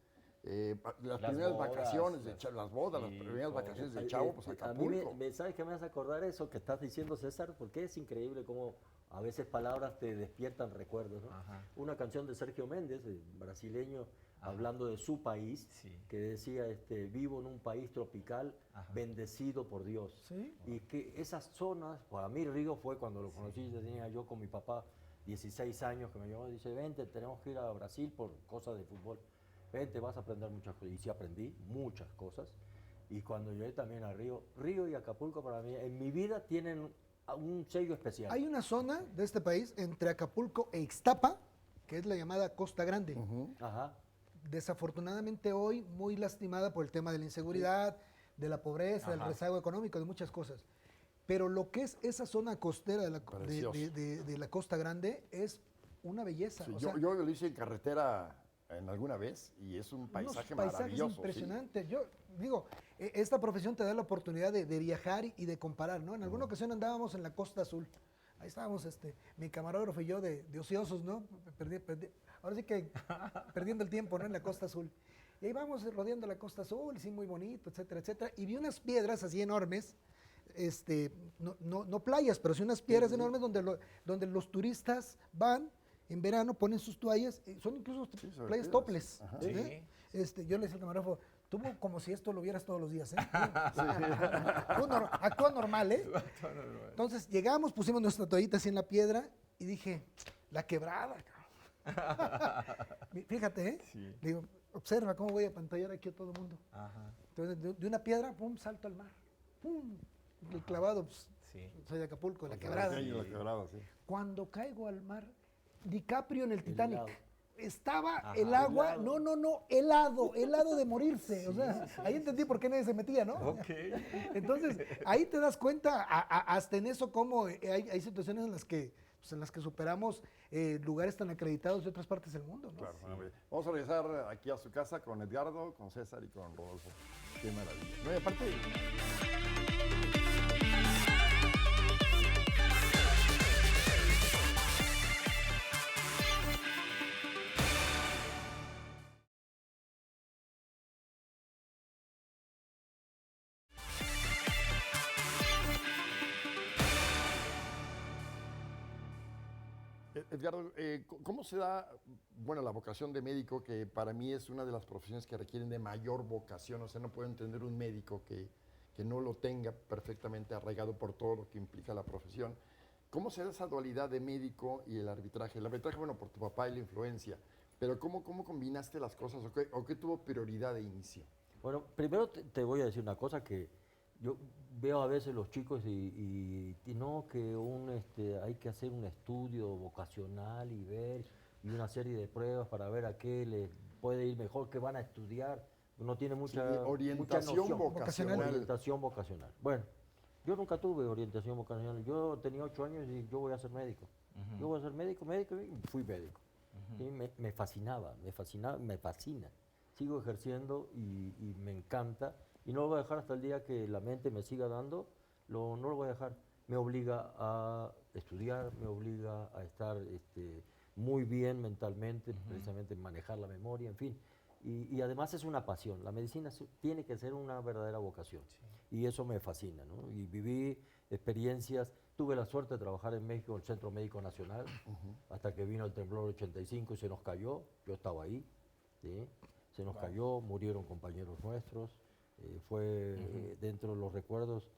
las primeras bodas, vacaciones, de las- las bodas, las sí, primeras todo. vacaciones de Ay, Chavo, pues a mí Acapulco. ¿sabes qué me hace acordar eso que estás diciendo, César? Porque es increíble cómo a veces palabras te despiertan recuerdos, ¿no? Ajá. Una canción de Sergio Méndez, brasileño, hablando de su país, Sí. que decía, vivo en un país tropical Ajá. bendecido por Dios. Sí. Y que esas zonas, para mí Río fue cuando lo conocí, ya tenía yo con mi papá 16 años, que me llamó y dice, vente, tenemos que ir a Brasil por cosas de fútbol. Vente, vas a aprender muchas cosas. Y sí aprendí muchas cosas. Y cuando llegué también a Río y Acapulco para mí, en mi vida tienen un sello especial. Hay una zona de este país entre Acapulco e Ixtapa, que es la llamada Costa Grande. Ajá. Desafortunadamente hoy muy lastimada por el tema de la inseguridad, de la pobreza, del Ajá. rezago económico, de muchas cosas. Pero lo que es esa zona costera de Precioso. de la Costa Grande es una belleza. Sí, o yo, sea, yo lo hice en carretera en alguna vez y es un unos paisaje paisajes maravilloso. sí. impresionantes. Yo digo, esta profesión te da la oportunidad de viajar y de comparar, ¿no? En alguna ocasión andábamos en la Costa Azul. Ahí estábamos, mi camarógrafo y yo de ociosos, ¿no? Ahora sí que perdiendo el tiempo, ¿no? En la Costa Azul. Y ahí vamos rodeando la Costa Azul, sí, muy bonito, etcétera, etcétera. Y vi unas piedras así enormes, no playas, pero sí unas piedras enormes donde los turistas van en verano, ponen sus toallas, son incluso Sí, sobre playas piedras. toples. Ajá. ¿eh? Yo le decía al camarógrafo, tú como si esto lo vieras todos los días, ¿eh? Actúa normal, ¿eh? Entonces llegamos, pusimos nuestra toallita así en la piedra y dije, la quebrada, cabrón. Fíjate, ¿eh? Sí. Le digo, observa cómo voy a pantallar aquí a todo el mundo. Ajá. Entonces, de una piedra, pum, salto al mar. Pum, el clavado, pues, Sí. soy de Acapulco, la Sí, quebrada. la quebrada, sí. Cuando caigo al mar, DiCaprio en el Titanic. Helado. Estaba Ajá. el agua, Helado. helado de morirse. O sea, ahí entendí por qué nadie se metía, ¿no? Ok. Entonces, ahí te das cuenta, hasta en eso, cómo hay situaciones en las que superamos lugares tan acreditados de otras partes del mundo, ¿no? Claro, bueno, vamos a regresar aquí a su casa con Edgardo, con César y con Rodolfo. Qué maravilla. No, y aparte, Edgardo, ¿cómo se da, bueno, la vocación de médico, que para mí es una de las profesiones que requieren de mayor vocación? O sea, no puedo entender un médico que no lo tenga perfectamente arraigado por todo lo que implica la profesión. ¿Cómo se da esa dualidad de médico y el arbitraje? El arbitraje, bueno, por tu papá y la influencia, pero ¿cómo combinaste las cosas o qué tuvo prioridad de inicio? Bueno, primero te voy a decir una cosa que yo veo a veces los chicos y no, que hay que hacer un estudio vocacional y ver, y una serie de pruebas para ver a qué les puede ir mejor, qué van a estudiar. No tiene Sí, mucha orientación noción. vocacional. Orientación vocacional. Bueno, yo nunca tuve orientación vocacional. Yo tenía 8 años y yo voy a ser médico. Yo voy a ser médico, y fui médico. Y me fascinaba, me fascina. Sigo ejerciendo y me encanta. Y no lo voy a dejar hasta el día que la mente me siga dando, no lo voy a dejar. Me obliga a estudiar, me obliga a estar muy bien mentalmente, precisamente manejar la memoria, en fin. Y además es una pasión. La medicina tiene que ser una verdadera vocación. Sí. Y eso me fascina, ¿no? Y viví experiencias. Tuve la suerte de trabajar en México, en el Centro Médico Nacional, hasta que vino el temblor 85 y se nos cayó. Yo estaba ahí, ¿sí? Se nos cayó, murieron compañeros nuestros. Fue dentro de los recuerdos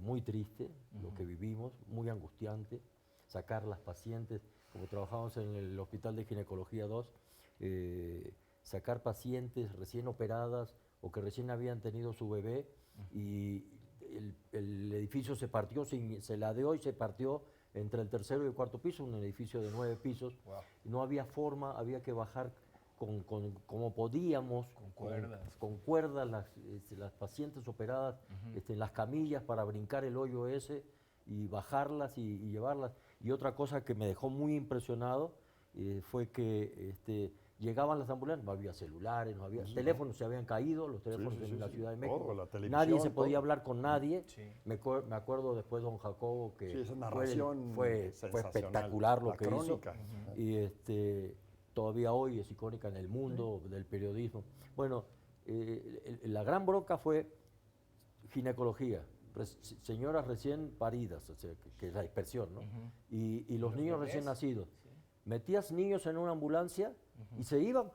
muy triste lo que vivimos, muy angustiante. Sacar las pacientes, como trabajamos en el Hospital de Ginecología 2, sacar pacientes recién operadas o que recién habían tenido su bebé y el edificio se partió, se ladeó y se partió entre el tercero y el cuarto piso, un edificio de 9 pisos. Wow. No había forma, había que bajar como podíamos, con cuerdas las pacientes operadas en las camillas para brincar el hoyo ese y bajarlas y llevarlas. Y otra cosa que me dejó muy impresionado fue que llegaban las ambulancias, no había celulares, no había teléfonos, se habían caído los teléfonos en la Ciudad de México. Todo, la nadie se podía hablar con nadie. Sí. Me acuerdo después don Jacobo que esa narración fue espectacular lo que crónica. Hizo. Y todavía hoy es icónica en el mundo del periodismo. Bueno, la gran bronca fue ginecología, señoras recién paridas, o sea, que es la dispersión, ¿no? Y los niños recién nacidos. Sí. Metías niños en una ambulancia y se iban,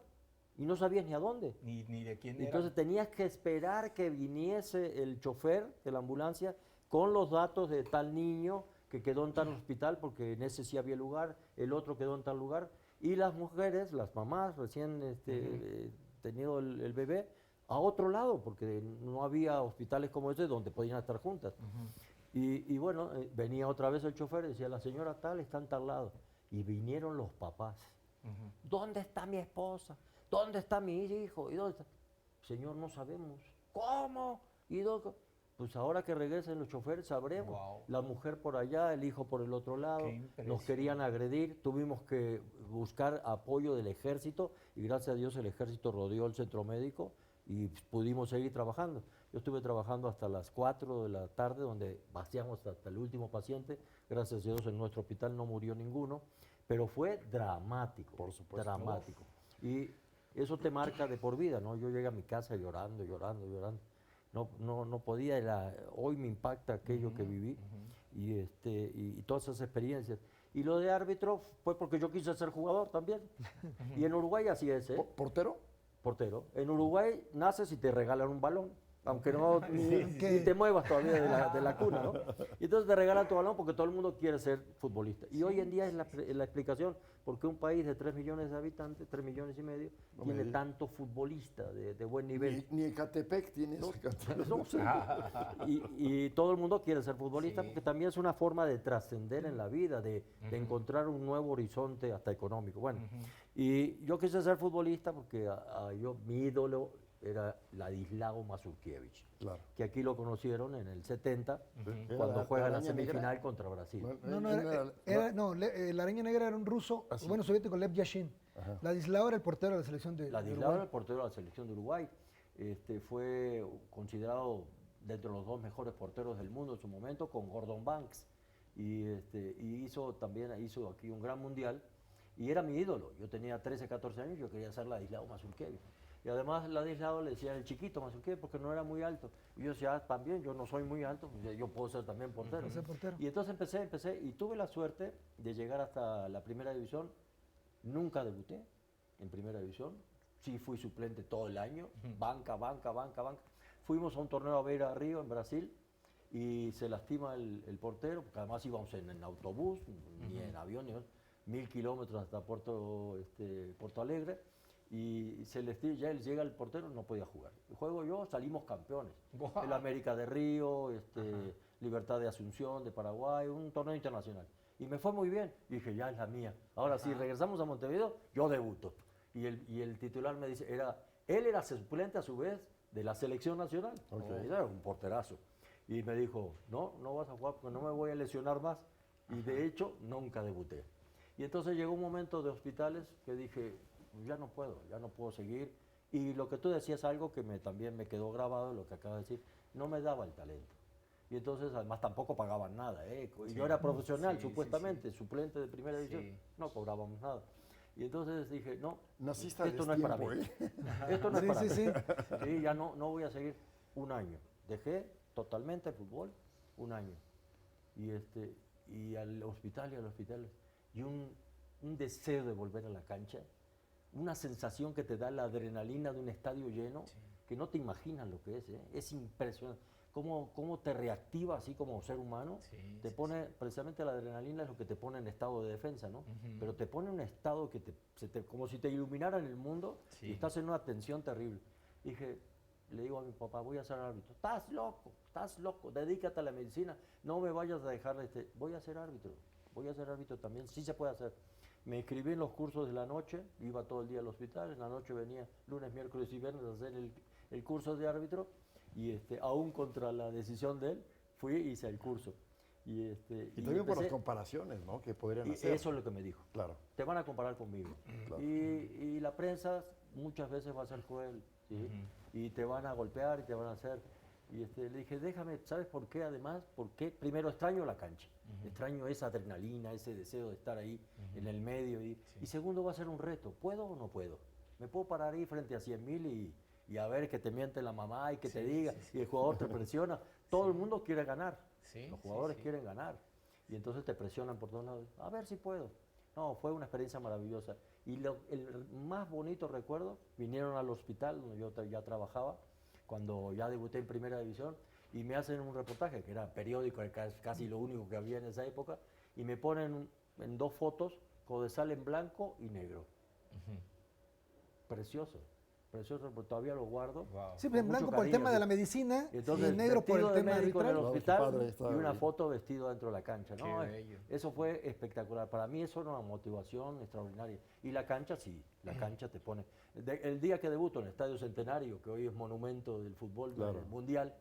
y no sabías ni a dónde. Ni de quién era. Entonces tenías que esperar que viniese el chofer de la ambulancia con los datos de tal niño que quedó en tal hospital, porque en ese sí había lugar, el otro quedó en tal lugar. Y las mujeres, las mamás recién tenido el bebé, a otro lado, porque no había hospitales como ese donde podían estar juntas. Y bueno, venía otra vez el chofer y decía, la señora tal está en tal lado. Y vinieron los papás. ¿Dónde está mi esposa? ¿Dónde está mi hijo? ¿Y dónde está? Señor, no sabemos. ¿Cómo? ¿Y dónde? Pues ahora que regresen los choferes sabremos. Wow. La mujer por allá, el hijo por el otro lado. Nos querían agredir, tuvimos que buscar apoyo del ejército y gracias a Dios el ejército rodeó el centro médico y pudimos seguir trabajando. Yo estuve trabajando hasta las 4 de la tarde donde vaciamos hasta el último paciente. Gracias a Dios en nuestro hospital no murió ninguno, pero fue dramático. Por supuesto. Dramático. Y eso te marca de por vida, ¿no? Yo llegué a mi casa llorando. No podía, hoy me impacta aquello que viví y todas esas experiencias. Y lo de árbitro fue porque yo quise ser jugador también. Y en Uruguay así es, ¿eh? ¿Portero? Portero. En Uruguay naces y te regalan un balón, aunque no ni te muevas todavía de la cuna, ¿no? Y entonces te regalan tu balón porque todo el mundo quiere ser futbolista. Y hoy en día es la explicación por qué un país de 3 millones de habitantes, 3 millones y medio, tiene tanto futbolista de buen nivel. Ni Ecatepec tiene eso. No, sí. Y todo el mundo quiere ser futbolista porque también es una forma de trascender en la vida, de encontrar un nuevo horizonte hasta económico. Bueno, y yo quise ser futbolista porque mi ídolo era Ladislao Mazurkiewicz, claro, que aquí lo conocieron en el 70, cuando juega la semifinal negra contra Brasil. La araña negra era un ruso, soviético, Lev Yashin. Ladislao era el portero de la selección de Uruguay. Ladislao era el portero de la selección de Uruguay. Fue considerado dentro de los 2 mejores porteros del mundo en su momento, con Gordon Banks. Y hizo aquí un gran mundial. Y era mi ídolo. Yo tenía 13, 14 años, yo quería ser Ladislao Mazurkiewicz. Y además Ladislao le decía el chiquito, más o qué, porque no era muy alto. Y yo decía, también, yo no soy muy alto, pues, yo puedo ser también portero. Ser portero. Y entonces empecé, y tuve la suerte de llegar hasta la primera división. Nunca debuté en primera división. Sí fui suplente todo el año, banca. Fuimos a un torneo a Beira Río, en Brasil, y se lastima el portero, porque además íbamos en autobús, ni en avión, ni 1000 kilómetros hasta Porto Alegre, y se lastima, ya él llega el portero, no podía jugar. Juego yo, salimos campeones. Guau. El América de Río, Libertad de Asunción, de Paraguay, un torneo internacional. Y me fue muy bien. Y dije, ya es la mía. Ahora, si regresamos a Montevideo, yo debuto. Y el titular me dice, él era suplente a su vez de la selección nacional. Era un porterazo. Y me dijo, no vas a jugar porque no me voy a lesionar más. Y de hecho, nunca debuté. Y entonces llegó un momento de hospitales que dije, ya no puedo seguir. Y lo que tú decías, algo que también me quedó grabado, lo que acabas de decir, no me daba el talento. Y entonces, además, tampoco pagaban nada. Y yo era profesional, supuestamente, suplente de primera división, no cobrábamos nada. Y entonces dije, no, Naciste esto no es para mí. Esto no es para mí. Sí, ya no voy a seguir un año. Dejé totalmente el fútbol, un año. Y al hospital. Y un deseo de volver a la cancha, una sensación que te da la adrenalina de un estadio lleno, que no te imaginas lo que es. Es impresionante. Cómo te reactiva así como ser humano, te pone, precisamente la adrenalina es lo que te pone en estado de defensa, ¿no? Pero te pone en un estado que como si te iluminara en el mundo y estás en una tensión terrible. Dije, le digo a mi papá, voy a ser árbitro. Estás loco, dedícate a la medicina, no me vayas a dejar, voy a ser árbitro también, sí se puede hacer. Me inscribí en los cursos de la noche, iba todo el día al hospital, en la noche venía lunes, miércoles y viernes a hacer el curso de árbitro. Y aún contra la decisión de él, fui y hice el curso. Y también por las comparaciones, ¿no? Que podrían hacer. Eso es lo que me dijo. Claro. Te van a comparar conmigo. Claro. Y la prensa muchas veces va a ser cruel, ¿sí? Y te van a golpear y te van a hacer. Y le dije, déjame, ¿sabes por qué? Además, porque primero extraño la cancha. Extraño esa adrenalina, ese deseo de estar ahí en el medio. Y segundo, va a ser un reto. ¿Puedo o no puedo? ¿Me puedo parar ahí frente a 100,000 y a ver que te miente la mamá y que te diga, y el jugador te presiona? Todo el mundo quiere ganar. Los jugadores quieren ganar. Y entonces te presionan por todos lados. A ver si puedo. No, fue una experiencia maravillosa. Y el más bonito recuerdo, vinieron al hospital donde yo ya trabajaba, cuando ya debuté en primera división, y me hacen un reportaje, que era periódico, casi lo único que había en esa época, y me ponen en 2 fotos, Codesal en blanco y negro. Precioso, porque todavía lo guardo. Wow. Sí, en blanco por el tema de la medicina y en negro por el tema arbitral. En el hospital y una bien. Foto vestido dentro de la cancha. ¿No? Qué bello. Eso fue espectacular. Para mí eso era una motivación extraordinaria. Y la cancha, sí, la cancha te pone... el día que debuto en el Estadio Centenario, que hoy es monumento del fútbol mundial,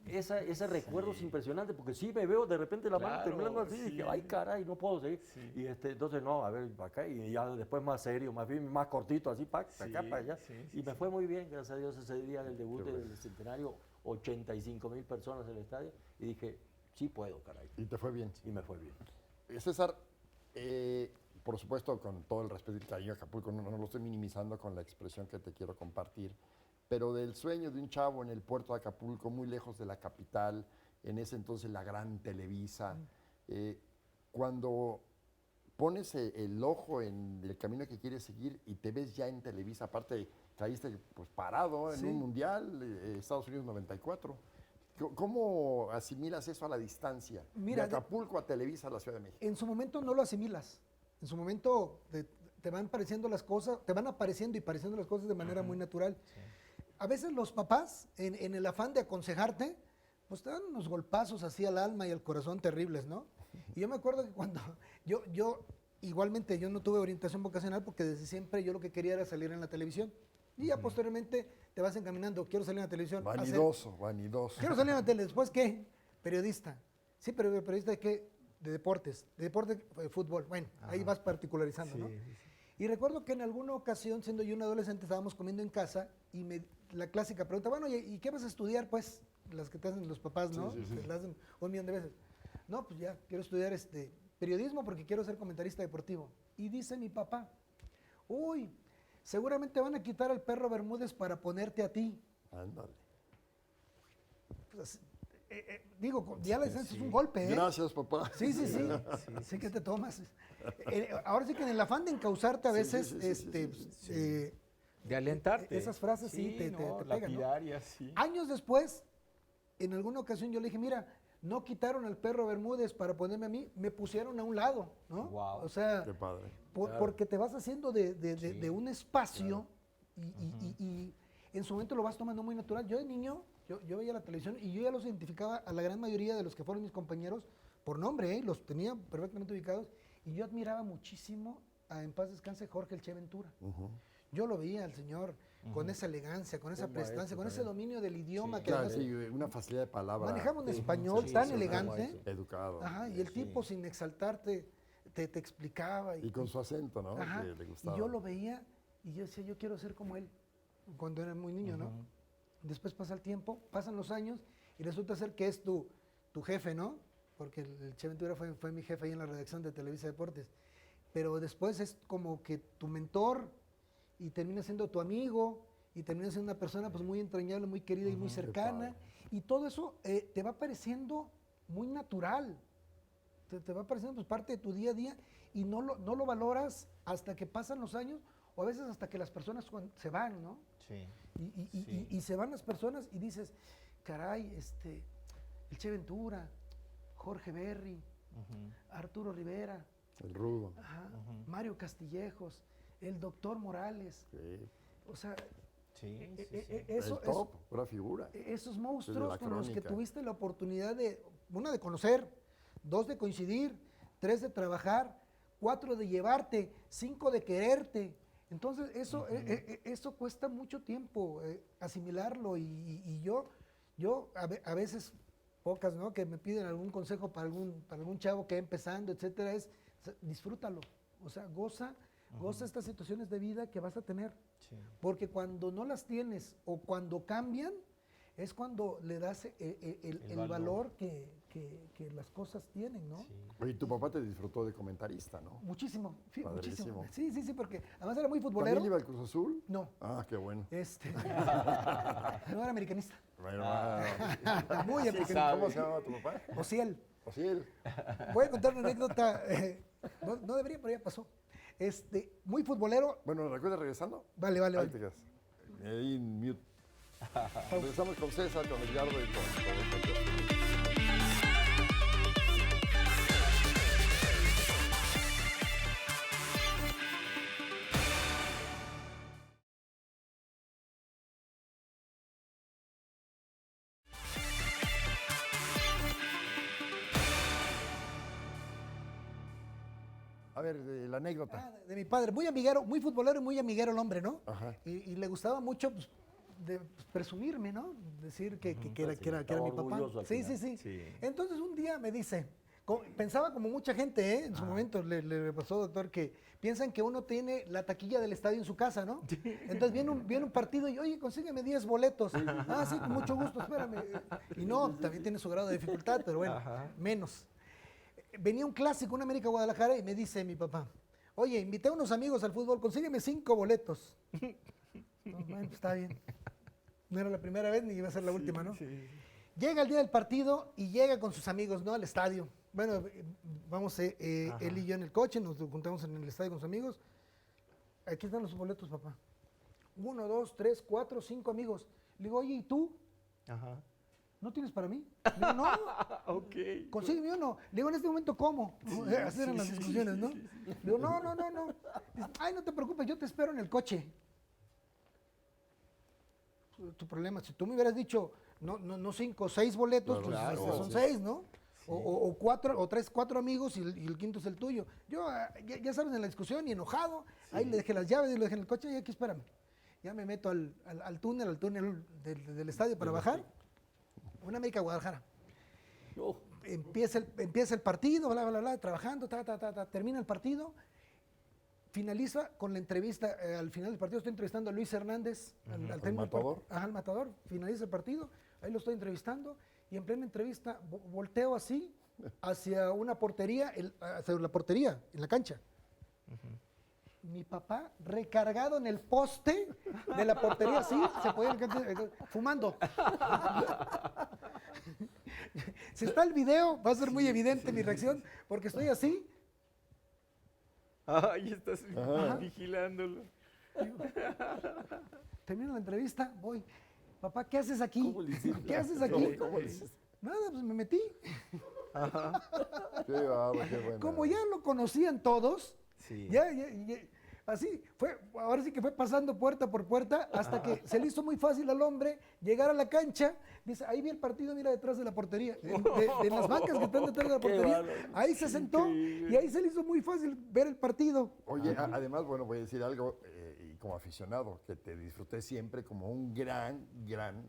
ese recuerdo es impresionante, porque sí me veo de repente la mano temblando así, y dije, ay caray, no puedo seguir. Y entonces no, a ver, para acá, y ya después más serio, más cortito, así, para acá, para allá. Y me fue muy bien, gracias a Dios, ese día del debut del Centenario, 85,000 personas en el estadio, y dije, sí puedo, caray. Y te fue bien. Y me fue bien. César, por supuesto, con todo el respeto y el cariño a Acapulco, no lo estoy minimizando con la expresión que te quiero compartir, pero del sueño de un chavo en el puerto de Acapulco, muy lejos de la capital, en ese entonces la gran Televisa, cuando pones el ojo en el camino que quieres seguir y te ves ya en Televisa, aparte caíste pues, parado en un mundial, Estados Unidos 94. ¿Cómo asimilas eso a la distancia? Mira, de Acapulco a Televisa a la Ciudad de México. En su momento no lo asimilas. En su momento te van apareciendo las cosas, te van apareciendo y pareciendo las cosas de manera muy natural. A veces los papás, en el afán de aconsejarte, pues te dan unos golpazos así al alma y al corazón terribles, ¿no? Y yo me acuerdo que cuando igualmente yo no tuve orientación vocacional porque desde siempre yo lo que quería era salir en la televisión. Y ya posteriormente te vas encaminando, quiero salir en la televisión. Vanidoso. Quiero salir en la tele, ¿después qué? Periodista. Sí, pero periodista de qué? De deportes, fútbol. Bueno, ahí vas particularizando, ¿no? Y recuerdo que en alguna ocasión, siendo yo un adolescente, estábamos comiendo en casa y la clásica pregunta, bueno, ¿y qué vas a estudiar? Pues, las que te hacen los papás, ¿no? Te las hacen 1,000,000 de veces. No, pues ya, quiero estudiar periodismo porque quiero ser comentarista deportivo. Y dice mi papá, uy, seguramente van a quitar al perro Bermúdez para ponerte a ti. Ándale. Pues, digo, ya la licencia es un golpe, ¿eh? Gracias, papá. Sí. Sí que te tomas. Ahora sí que en el afán de encausarte a veces, De alentarte. esas frases sí te pegan, ¿no? Lapidarias, sí. Años después, en alguna ocasión yo le dije, mira, no quitaron al perro Bermúdez para ponerme a mí, me pusieron a un lado, ¿no? Wow. O sea, Qué padre. porque te vas haciendo de un espacio y en su momento lo vas tomando muy natural. Yo de niño, yo veía la televisión y yo ya los identificaba a la gran mayoría de los que fueron mis compañeros por nombre, los tenía perfectamente ubicados y yo admiraba muchísimo a, en paz descanse, Jorge el Che Ventura. Yo lo veía al señor con esa elegancia, con esa prestancia, con ese dominio del idioma que Claro, además sí, una facilidad de palabra. manejaba un español tan elegante. Educado. Ajá, y el tipo sin exaltarte te explicaba. Y con su acento, ¿no? Ajá, Que le gustaba. y yo lo veía y yo decía, yo quiero ser como él, cuando era muy niño, ¿no? Después pasa el tiempo, pasan los años y resulta ser que es tu jefe, ¿no? Porque el Che Ventura fue mi jefe ahí en la redacción de Televisa Deportes. Pero después es como que tu mentor y termina siendo tu amigo y termina siendo una persona pues muy entrañable, muy querida y muy cercana. Y todo eso te va pareciendo muy natural. Te va pareciendo pues parte de tu día a día y no lo valoras hasta que pasan los años o a veces hasta que las personas se van, ¿no? Sí. Y se van las personas y dices, caray, el Che Ventura, Jorge Berry, Arturo Rivera, El rudo. ajá, Mario Castillejos, el doctor Morales. Sí. O sea, El top, pura figura. esos De monstruos la con los que crónica. tuviste la oportunidad de, una, de conocer, 2, de coincidir, 3, de trabajar, 4, de llevarte, 5, de quererte. Entonces, eso cuesta mucho tiempo asimilarlo y yo a veces, pocas, ¿no? Que me piden algún consejo para algún chavo que va empezando, etcétera, disfrútalo. O sea, goza estas situaciones de vida que vas a tener. Sí. Porque cuando no las tienes o cuando cambian, es cuando le das el valor que las cosas tienen, ¿no? Sí. Oye, tu papá te disfrutó de comentarista, ¿no? Muchísimo, Padrísimo. muchísimo. Sí, porque además era muy futbolero. ¿También iba al Cruz Azul? No, Ah, qué bueno. no era americanista. Bueno, Muy americanista. ¿Cómo se llama tu papá? Ociel. Ociel. Voy a contar una anécdota, no debería, pero ya pasó. Muy futbolero. Bueno, ¿recuerdas regresando? Vale. Ahí te quedas. Ahí en mute. Regresamos con César, con Edgardo y con A ver, la anécdota. De mi padre, muy amiguero, muy futbolero y muy amiguero el hombre, ¿no? Ajá. Y le gustaba mucho pues, presumirme, ¿no? Decir que era Estaba mi papá. orgulloso al Sí. Sí. Entonces un día me dice, pensaba como mucha gente, ¿eh? En su momento le pasó, doctor, que piensan que uno tiene la taquilla del estadio en su casa, ¿no? Entonces viene un partido y, oye, consígueme 10 boletos. Ah, sí, con mucho gusto, espérame. Y no, también tiene su grado de dificultad, pero bueno, menos. Venía un clásico, un América Guadalajara, y me dice mi papá, oye, invité a unos amigos al fútbol, consígueme 5 boletos. No, bueno, pues, está bien. No era la primera vez ni iba a ser la última, ¿no? Llega el día del partido y llega con sus amigos, ¿no? Al estadio. Bueno, vamos él y yo en el coche, nos juntamos en el estadio con sus amigos. Aquí están los boletos, papá. 1, 2, 3, 4, 5 amigos. Le digo, oye, ¿y tú? Ajá. ¿No tienes para mí? Le digo, no. Ok. Consígueme uno. Le digo, en este momento, ¿cómo? Así eran las discusiones, ¿no? Le digo, no. Dice, ay, no te preocupes, yo te espero en el coche. Tu problema, si tú me hubieras dicho, no 5, 6 boletos, pues Claro, son sí. 6, ¿no? O 4, o 3, 4 amigos y el quinto es el tuyo. Yo, ya sabes, en la discusión y enojado, ahí le dejé las llaves y lo dejé en el coche y aquí espérame. Ya me meto al túnel del estadio para bajar. Una América Guadalajara. Empieza el partido, bla, trabajando, termina el partido, finaliza con la entrevista, al final del partido estoy entrevistando a Luis Hernández, al técnico del Matador. Ajá, al Matador, finaliza el partido, ahí lo estoy entrevistando, y en plena entrevista volteo así, hacia una portería, hacia la portería, en la cancha. mi papá recargado en el poste de la portería, así, se podía fumando. Si está el video, va a ser muy evidente mi reacción, porque estoy así. Ay, estás Ajá. vigilándolo. Termino la entrevista, voy. Papá, ¿qué haces aquí? ¿Cómo le hiciste? ¿Qué haces aquí? ¿Cómo le hiciste? Nada, pues me metí. Qué bárbaro, qué bueno. Como ya lo conocían todos, Sí. ya, así fue, ahora sí que fue pasando puerta por puerta hasta que se le hizo muy fácil al hombre llegar a la cancha. Dice, ahí vi el partido, mira, detrás de la portería, de las bancas que están detrás de la Qué portería. bárbaro. Ahí se sentó y ahí se le hizo muy fácil ver el partido. Oye, además, bueno, voy a decir algo, y como aficionado, que te disfruté siempre como un gran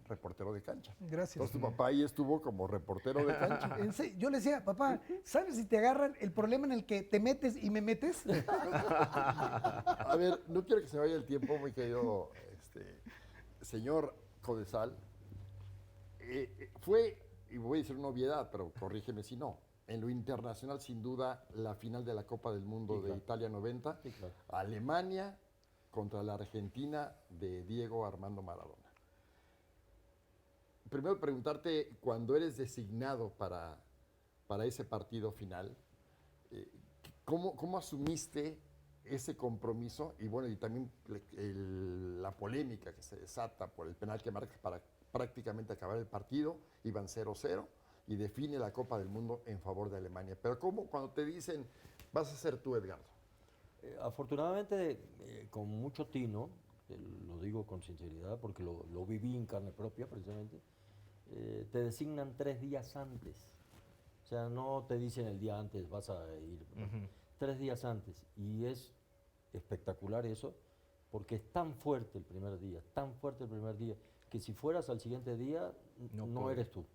reportero de cancha. Gracias. Entonces tu papá ahí estuvo como reportero de cancha. Yo le decía, papá, ¿sabes si te agarran el problema en el que te metes y me metes? A ver, no quiero que se vaya el tiempo, mi querido señor Codesal. Fue, y voy a decir una obviedad, pero corrígeme si no, en lo internacional, sin duda, la final de la Copa del Mundo Sí, de claro. Italia 90, Sí, claro. Alemania contra la Argentina de Diego Armando Maradona. Primero preguntarte, cuando eres designado para ese partido final, ¿cómo asumiste ese compromiso? Y bueno, y también la polémica que se desata por el penal que marcas para prácticamente acabar el partido, iban 0-0 y define la Copa del Mundo en favor de Alemania. Pero ¿cómo cuando te dicen, vas a ser tú, Edgardo? Afortunadamente, con mucho tino, lo digo con sinceridad porque lo viví en carne propia precisamente, te designan 3 días antes. O sea, no te dicen el día antes vas a ir, 3 días antes. Y es espectacular eso, porque es tan fuerte el primer día, que si fueras al siguiente día, No no puedes. eres tú.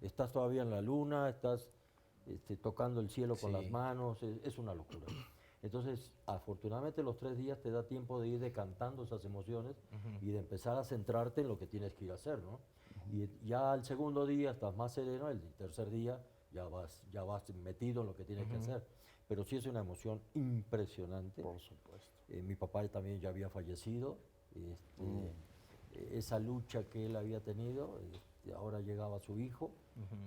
Estás todavía en la luna, estás tocando el cielo con Sí. las manos, es una locura. Entonces, afortunadamente los 3 días te da tiempo de ir decantando esas emociones y de empezar a centrarte en lo que tienes que ir a hacer, ¿no? Y ya al segundo día estás más sereno, el tercer día ya vas metido en lo que tienes que hacer. Pero sí es una emoción impresionante. Por supuesto. Mi papá también ya había fallecido. Esa lucha que él había tenido, ahora llegaba su hijo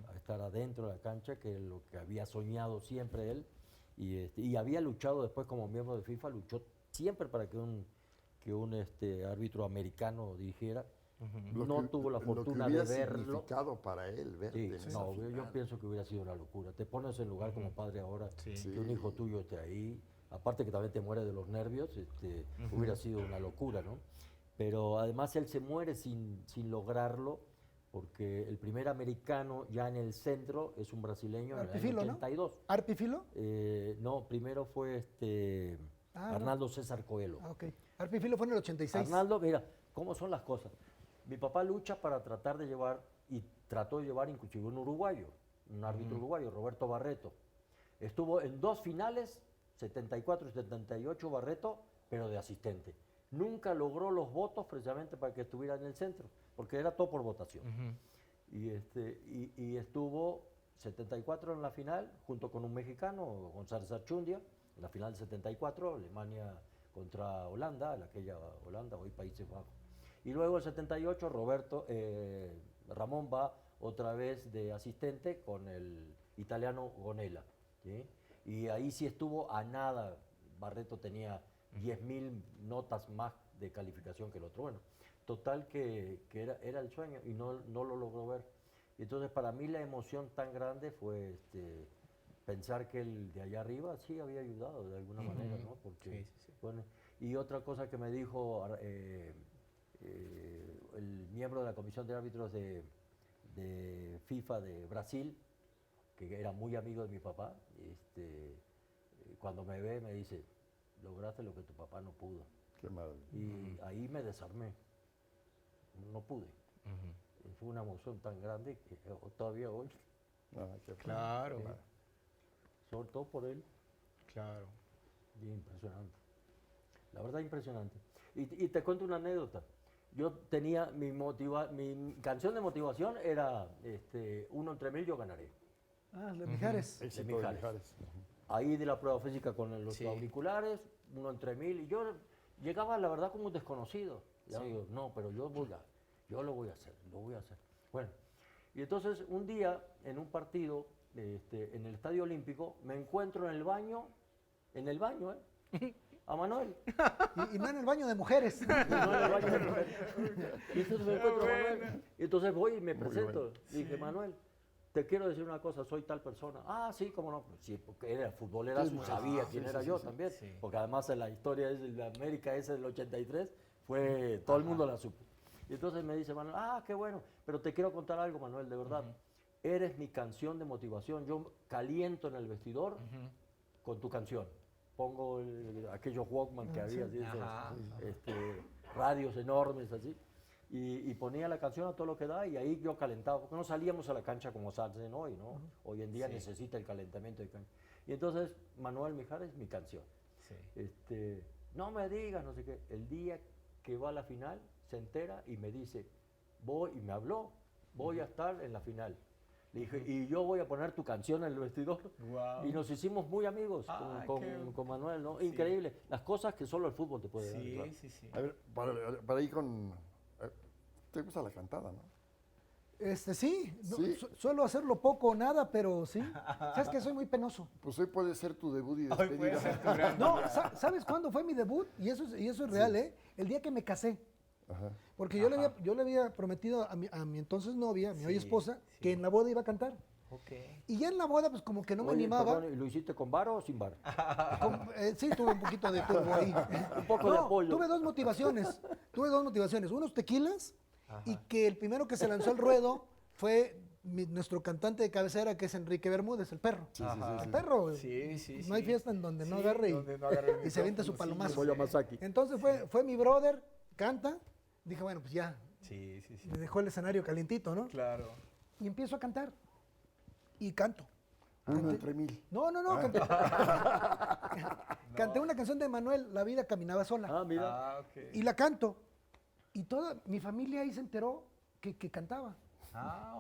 a estar adentro de la cancha, que es lo que había soñado siempre él. Y había luchado después como miembro de FIFA, luchó siempre para que un árbitro americano dirigiera. No tuvo la fortuna de lo que hubiera verlo. significado para él verte Sí, en esa no, yo final. pienso que hubiera sido una locura. Te pones en lugar como padre ahora, Sí. que un hijo tuyo esté ahí, aparte que también te muere de los nervios, hubiera sido una locura, ¿no? Pero además él se muere sin lograrlo, porque el primer americano ya en el centro es un brasileño en el año Arpifilo, ¿no? 82. ¿Arpifilo? No, primero fue Ah, no. Arnaldo César Coelho. Ah, ok. Arpifilo fue en el 86. Arnaldo, mira, ¿cómo son las cosas? Mi papá lucha para tratar de llevar, y trató de llevar inclusive un uruguayo, un árbitro uruguayo, Roberto Barreto. Estuvo en 2 finales, 74 y 78 Barreto, pero de asistente. Nunca logró los votos precisamente para que estuviera en el centro, porque era todo por votación. Y estuvo 74 en la final, junto con un mexicano, González Archundia, en la final del 74, Alemania contra Holanda, aquella Holanda, hoy Países Bajos. Y luego el 78, Ramón va otra vez de asistente con el italiano Gonella, ¿sí? Y ahí sí estuvo a nada. Barreto tenía 10.000 notas más de calificación que el otro. Bueno, total que era el sueño y no lo logró ver. Y entonces para mí la emoción tan grande fue pensar que el de allá arriba sí había ayudado de alguna manera, ¿no? Porque, Sí. bueno, y otra cosa que me dijo el miembro de la comisión de árbitros de FIFA de Brasil, que era muy amigo de mi papá, cuando me ve me dice, lograste lo que tu papá no pudo. Qué maravilla. Y ahí me desarmé, no pude. Fue una emoción tan grande que todavía hoy, Ah, qué Claro, sobre todo por él, claro. bien impresionante. La verdad impresionante. Y te cuento una anécdota. Yo tenía mi canción de motivación era 1 entre 1000 yo ganaré. Ah, de Mijares. Éxito de Mijares. Mijares. ahí de la prueba física con los Sí. auriculares, uno entre 1000, y yo llegaba, la verdad, como un desconocido. Y Sí. digo, no, pero yo lo voy a hacer, lo voy a hacer. Bueno, y entonces un día, en un partido, en el Estadio Olímpico, me encuentro en el baño, a Manuel. Y no en el baño de mujeres. Y no en el baño de mujeres. Y entonces me encuentro a Manuel. Y entonces voy y me presento. Y dije, Manuel, te quiero decir una cosa, soy tal persona. Ah, sí, cómo no. Pues sí, porque era futbolera, sabía quién era yo también. sí. Porque además en la historia de América esa del 83, todo el mundo la supo. Y entonces me dice Manuel, qué bueno, pero te quiero contar algo, Manuel, de verdad. Eres mi canción de motivación. Yo caliento en el vestidor con tu canción. Pongo aquellos Walkman que había, así, Ajá. radios enormes así, y ponía la canción a todo lo que da, y ahí yo calentaba, porque no salíamos a la cancha como salen hoy, ¿no? Hoy en día Sí. necesita el calentamiento de cancha. Y entonces Manuel Mijares, mi canción. Sí. No me digas, no sé qué. El día que va a la final, se entera y me dice, voy, y me habló, voy a estar en la final. Le dije, y yo voy a poner tu canción en el vestidor. Guau. Y nos hicimos muy amigos Ay, con Manuel, ¿no? Sí. Increíble. Las cosas que solo el fútbol te puede dar. Sí, ¿verdad? sí, sí. A ver, para ir con... ¿Te gusta la cantada, no? Sí, no, Sí. suelo hacerlo poco o nada, pero sí. ¿Sabes que soy muy penoso? Pues hoy puede ser tu debut y Hoy puede despedida. ser tu gran No, día. ¿sabes cuándo fue mi debut? Y eso es real, ¿eh? El día que me casé. Ajá. Porque yo le había prometido a mi entonces novia, a mi hoy Sí, esposa, sí. que en la boda iba a cantar. Ok. Y ya en la boda, pues como que no me Oye, animaba. perdón, ¿y lo hiciste con varo o sin varo? Sí, tuve un poquito de turbo ahí. Un poco de apoyo. Tuve dos motivaciones. Unos tequilas y que el primero que se lanzó al ruedo fue nuestro cantante de cabecera, que es Enrique Bermúdez, el perro. Ajá. El perro. Sí, sí, No hay sí. fiesta en donde no Sí, agarre donde no agarre el y se avienta su micrófono, palomazo. Como Yamasaki. Entonces fue mi brother, canta. Dije, bueno, pues ya, Sí, sí, sí. me dejó el escenario calientito, ¿no? Claro. Y empiezo a cantar. Y canto. Uno entre 1000. No, canté. Canté una canción de Manuel, La vida caminaba sola. Ah, mira. Ok. Y la canto. Y toda mi familia ahí se enteró que cantaba.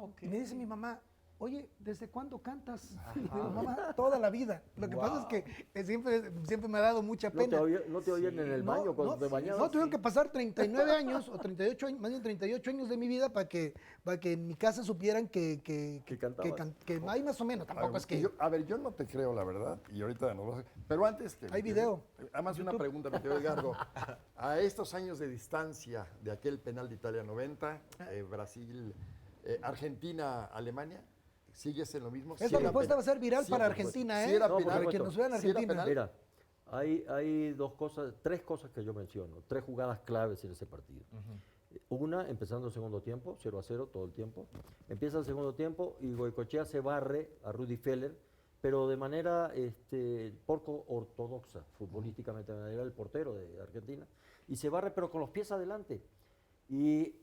Ok. Y me dice mi mamá, oye, ¿desde cuándo cantas? Y digo, mamá, toda la vida. Lo que pasa es que siempre me ha dado mucha ¿No te, pena. no te oían en el baño cuando te bañabas? No, tuvieron que pasar 39 años o 38 años, más bien 38 años de mi vida para que en mi casa supieran que cantabas. que hay más o menos. Tampoco es que... Yo no te creo, la verdad, y ahorita nos vas a... Pero antes que... Hay video. Además, una pregunta, mi querido Edgardo. A estos años de distancia de aquel penal de Italia 90, Brasil, Argentina, Alemania, ¿sigues en lo mismo? Esta Sí era respuesta penal. va a ser viral Sí, para por supuesto. Argentina, Sí ¿eh? era No, por penal. Para quien nos vea en Sí era Argentina. penal. Mira, hay tres cosas que yo menciono, tres jugadas claves en ese partido. Una, empezando el segundo tiempo, 0-0 todo el tiempo. Empieza el segundo tiempo y Goicoechea se barre a Rudi Feller, pero de manera poco ortodoxa, futbolísticamente, era el portero de Argentina, y se barre pero con los pies adelante. Y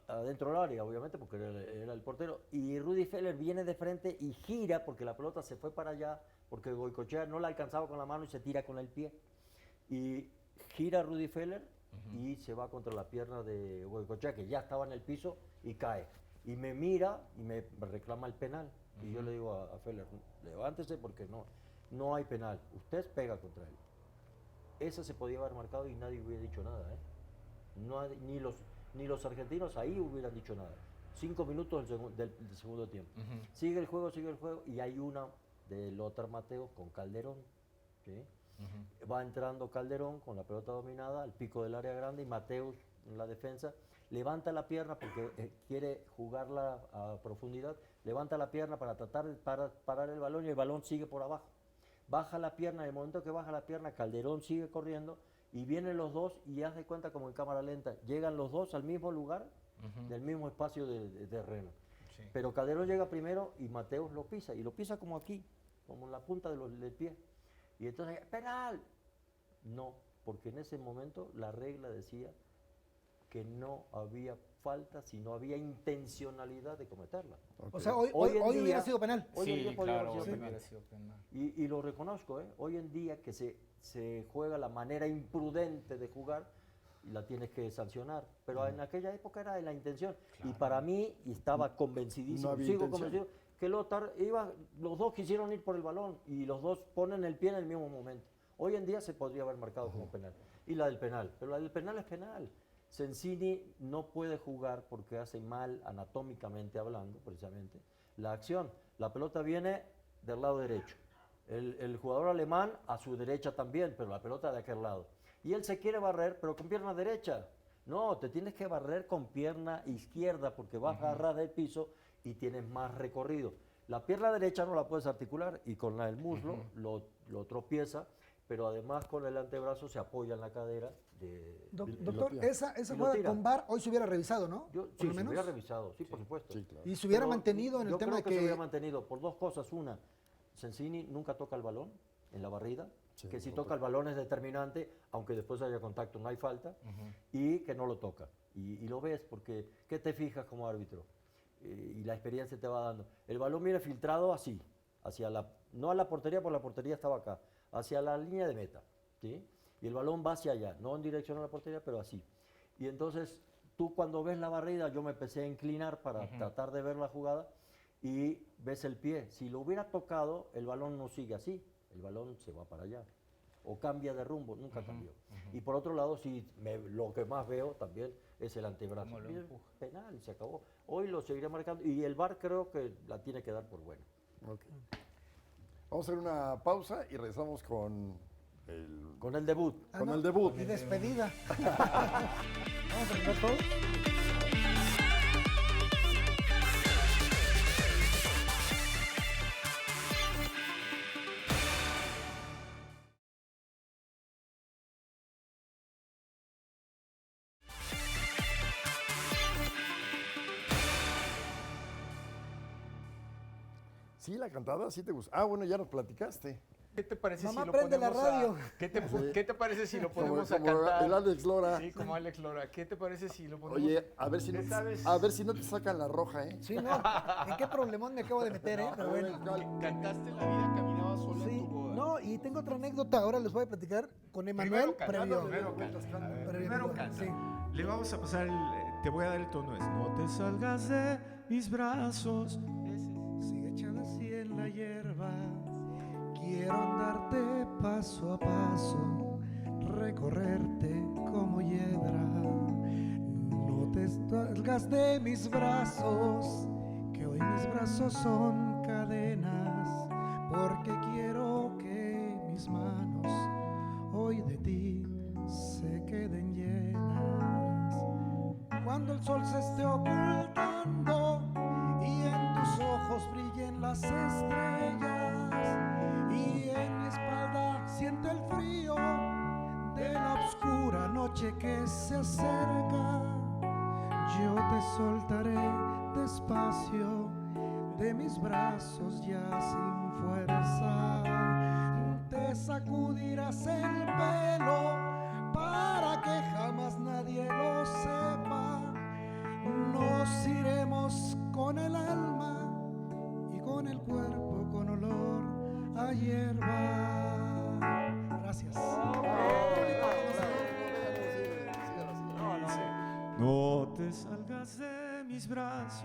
adentro del área, obviamente, porque era el portero. Y Rudi Feller viene de frente y gira, porque la pelota se fue para allá, porque Goicoechea no la alcanzaba con la mano y se tira con el pie. Y gira Rudi Feller y se va contra la pierna de Goicoechea, que ya estaba en el piso, y cae. Y me mira y me reclama el penal. Y yo le digo a Feller, levántese porque no hay penal. Usted pega contra él. Esa se podía haber marcado y nadie hubiera dicho nada, ¿eh? Ni los argentinos ahí hubieran dicho nada. 5 minutos del segundo tiempo. Sigue el juego, y hay una de Lothar Matthäus con Calderón. ¿Sí? Va entrando Calderón con la pelota dominada al pico del área grande y Matthäus en la defensa. Levanta la pierna porque quiere jugarla a profundidad. Levanta la pierna para tratar de parar el balón y el balón sigue por abajo. Baja la pierna, en el momento que baja la pierna, Calderón sigue corriendo y vienen los dos y haz de cuenta como en cámara lenta. Llegan los dos al mismo lugar, del mismo espacio de terreno. Sí. Pero Calderón llega primero y Matthäus lo pisa, y lo pisa como aquí, como en la punta del pie. Y entonces, ¡penal! No, porque en ese momento la regla decía que no había falta si no había intencionalidad de cometerla. O sea, hoy en hubiera día- sido penal. Hoy en día Sí, podría claro, haber sido hubiera penal. sido penal. Y lo reconozco, ¿eh? Hoy en día que se juega la manera imprudente de jugar, la tienes que sancionar. Pero en aquella época era de la intención. Y para mí, y estaba convencidísimo, No había sigo intención. convencido, que Lothar los dos quisieron ir por el balón y los dos ponen el pie en el mismo momento. Hoy en día se podría haber marcado como penal. Y la del penal, pero la del penal es penal. Sensini no puede jugar porque hace mal, anatómicamente hablando, precisamente, la acción. La pelota viene del lado derecho. El jugador alemán a su derecha también, pero la pelota de aquel lado. Y él se quiere barrer, pero con pierna derecha. No, te tienes que barrer con pierna izquierda porque vas a ras del piso y tienes más recorrido. La pierna derecha no la puedes articular y con la del muslo lo tropieza, pero además con el antebrazo se apoya en la cadera. Doctor, esa Y lo jugada tira. con VAR hoy se hubiera revisado, ¿no? Sí, Por se lo menos. hubiera revisado, sí, por supuesto. Sí, claro. Y se hubiera Pero mantenido en el yo tema creo de que se que... hubiera mantenido por dos cosas. Una, Sensini nunca toca el balón en la barrida, que si toca el balón es determinante, aunque después haya contacto no hay falta, y que no lo toca. Y lo ves porque, ¿qué te fijas como árbitro? Y la experiencia te va dando. El balón viene filtrado así, no a la portería, porque la portería estaba acá, hacia la línea de meta, ¿sí? Y el balón va hacia allá, no en dirección a la portería, pero así. Y entonces, tú cuando ves la barrida, yo me empecé a inclinar para tratar de ver la jugada, y ves el pie. Si lo hubiera tocado, el balón no sigue así, el balón se va para allá. O cambia de rumbo, nunca cambió. Y por otro lado, lo que más veo también es el antebrazo. Cómo lo Y es empuja. penal, y se acabó. Hoy lo seguiré marcando, y el VAR creo que la tiene que dar por buena. Ok. Vamos a hacer una pausa y regresamos con el, Con el debut. con el debut. Y despedida. Vamos a cantar todos. Sí, la cantada, sí te gusta. Ah, bueno, ya nos platicaste. ¿Qué te parece Mamá, si lo prende la ponemos radio. ¿Qué te parece si lo Como, ponemos a como cantar? el Alex Lora. Sí, como Alex Lora. ¿Qué te parece si lo ponemos? Oye, a ver si no, ¿Qué sabes? a ver si no te sacan la roja, ¿eh? Sí, no. ¿En qué problemón me acabo de meter, eh? Pero bueno. Cantaste La vida caminaba sola Sí, en tu boda. no, y tengo otra anécdota. Ahora les voy a platicar con Emanuel previo. Primero canta. A ver, Previo, primero canta. sí. Le vamos a pasar te voy a dar el tono. Es, no te salgas de mis brazos. Sigue echada así en la hierba. Quiero andarte paso a paso, recorrerte como hiedra. No te salgas de mis brazos, que hoy mis brazos son cadenas, porque quiero que mis manos hoy de ti se queden llenas. Cuando el sol se esté ocultando y en tus ojos brillen las estrellas y en mi espalda siente el frío de la oscura noche que se acerca, yo te soltaré despacio de mis brazos ya sin fuerza. Te sacudirás el pelo para que jamás nadie lo sepa. Nos iremos con el alma y con el cuerpo con olor a hierba. Gracias. No te salgas de mis brazos,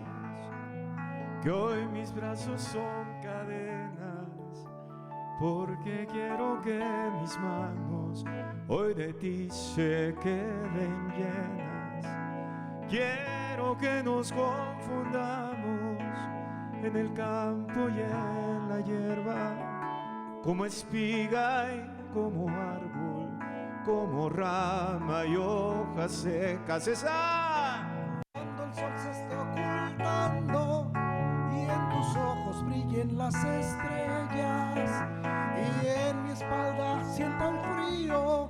que hoy mis brazos son cadenas, porque quiero que mis manos hoy de ti se queden llenas. Quiero que nos confundamos en el campo y en la hierba, como espiga y como árbol, como rama y hojas secas. Cuando el sol se esté ocultando y en tus ojos brillen las estrellas y en mi espalda sienta el frío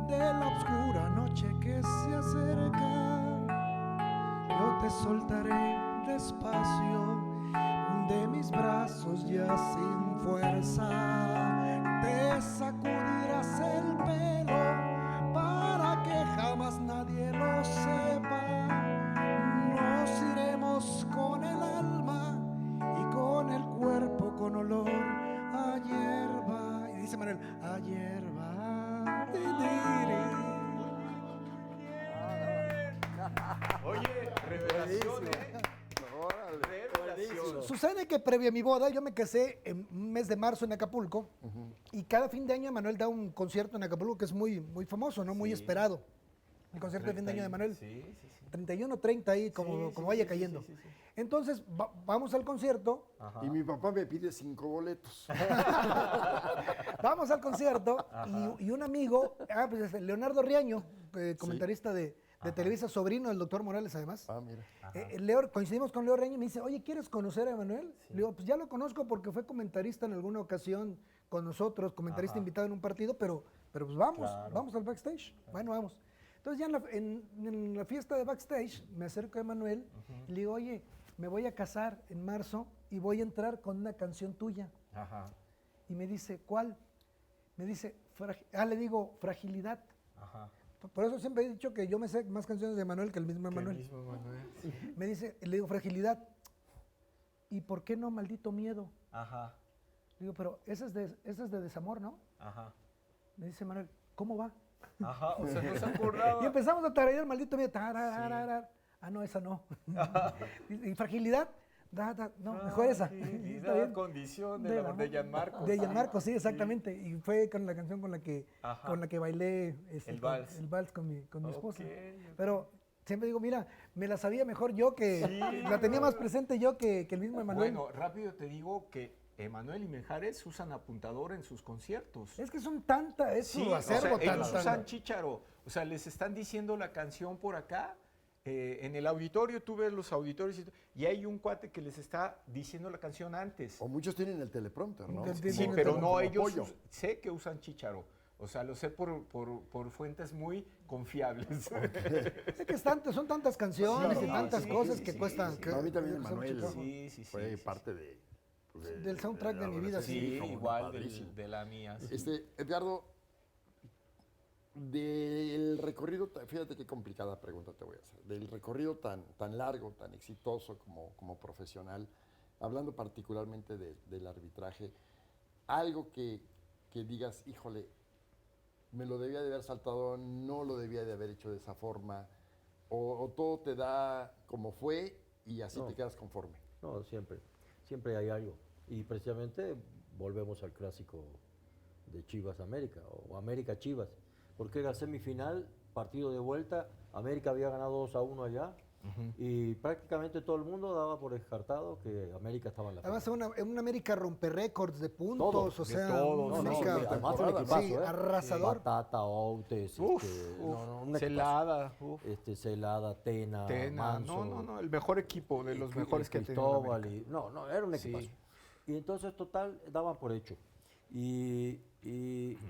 de la oscura noche que se acerca, yo te soltaré despacio de mis brazos ya sin fuerza. Te sacudirás el pelo para que jamás nadie lo sepa. Nos iremos con el alma y con el cuerpo con olor a hierba. Y dice Manuel, a hierba. Oye, revelación, ¿eh? Órale. Revelación. Su sucede que previo a mi boda, yo me casé en un mes de marzo en Acapulco y cada fin de año Emanuel da un concierto en Acapulco que es muy, muy famoso, ¿no? Muy esperado. El concierto de fin de año de Emanuel. Sí, sí, sí. 31, 30 ahí, como, Sí, como sí, vaya sí, cayendo. sí, sí, sí. Entonces, vamos al concierto, Ajá. Y mi papá me pide 5 boletos. vamos al concierto y un amigo, pues es Leonardo Riaño, comentarista de Televisa, sobrino del doctor Morales además. Ah, mira. Coincidimos con Leo Riaño y me dice, oye, ¿quieres conocer a Emanuel? Le digo, pues ya lo conozco porque fue comentarista en alguna ocasión con nosotros, comentarista invitado en un partido, pero pues vamos, vamos al backstage. Bueno, vamos. Entonces ya en la fiesta de backstage me acerco a Emanuel y le digo, oye, me voy a casar en marzo y voy a entrar con una canción tuya. Ajá. Y me dice, ¿cuál? Me dice, le digo, Fragilidad. Ajá. Por eso siempre he dicho que yo me sé más canciones de Emanuel que el mismo Que Emanuel. mismo Manuel. Sí. Me dice, le digo, Fragilidad. ¿Y por qué no Maldito Miedo? Ajá. Le digo, pero ese es de desamor, ¿no? Ajá. Me dice Manuel, ¿cómo va? Ajá. O sea, no se acordaba. Y empezamos a tararear Maldito Miedo. Tarararar. Ah, no, esa no. Y Fragilidad. No, mejor esa. Está bien. Condición De de, la- de Gianmarco. De Gianmarco, sí, exactamente. Y fue con la canción con la que bailé El vals. el vals con mi esposa. Ok. Pero siempre digo, mira, me la sabía mejor yo que, la tenía más presente yo que el mismo Emanuel. Bueno, rápido te digo que Emanuel y Mijares usan apuntador en sus conciertos. Es que son tanta, es Sí, su o sea, acervo ellos tan. usan chícharo. O sea, les están diciendo la canción por acá. En el auditorio, tú ves los auditorios y hay un cuate que les está diciendo la canción antes. O muchos tienen el teleprompter, ¿no? Sí, Sí, tienen pero como no, ellos apoyo. sé que usan chícharo. O sea, lo sé por fuentes muy confiables. Es que son tantas canciones y tantas cosas que cuestan. sí. que- No, a mí también que cuestan Emanuel mucho trabajo. Sí, sí, sí. fue sí, parte de, Del soundtrack de mi vida, Sí, sí. como igual padrísimo. de la mía. Sí. Edgardo, del recorrido, fíjate qué complicada pregunta te voy a hacer, del recorrido tan largo, tan exitoso como profesional, hablando particularmente del arbitraje, algo que digas, híjole, me lo debía de haber saltado, no lo debía de haber hecho de esa forma, o todo te da como fue y así No. te quedas conforme. No, siempre hay algo. Y precisamente volvemos al clásico de Chivas América o América Chivas, porque era semifinal, partido de vuelta, América había ganado 2-1 allá y prácticamente todo el mundo daba por descartado que América estaba en la Además, final. es una América rompe récords de puntos, Todo, o de sea, todo, una No, no, América sí, además fue un temporada, equipazo, sí, arrasador. Batata, Outes, Uf, un equipazo. Celada. Uf. Celada, Tena, Tena. Manso, No, el mejor equipo de los mejores que ha tenido Cristóbal, América. no, era un Sí. equipazo. Y entonces, total, daban por hecho. ¿Y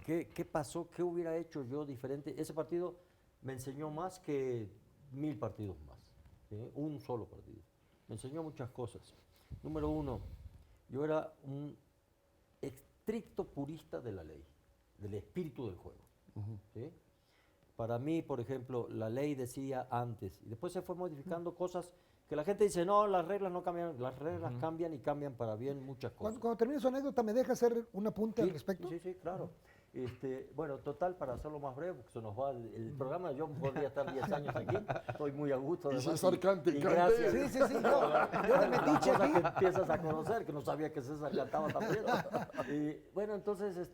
qué pasó? ¿Qué hubiera hecho yo diferente? Ese partido me enseñó más que 1000 partidos más. ¿Sí? Un solo partido. Me enseñó muchas cosas. Número uno, yo era un estricto purista de la ley, del espíritu del juego. ¿Sí? Para mí, por ejemplo, la ley decía antes, y después se fue modificando cosas que la gente dice, no, las reglas no cambian, las reglas cambian y cambian para bien muchas cosas. Cuando termine su anécdota, ¿me deja hacer un apunte al respecto? Sí, claro. Bueno, total, para hacerlo más breve, porque se nos va el programa, yo podría estar 10 años aquí, estoy muy a gusto. Y además, César cante, y cante. gracias. Sí, yo de Las metiche cosas aquí. que empiezas a conocer, que no sabía que César cantaba también. Y bueno, entonces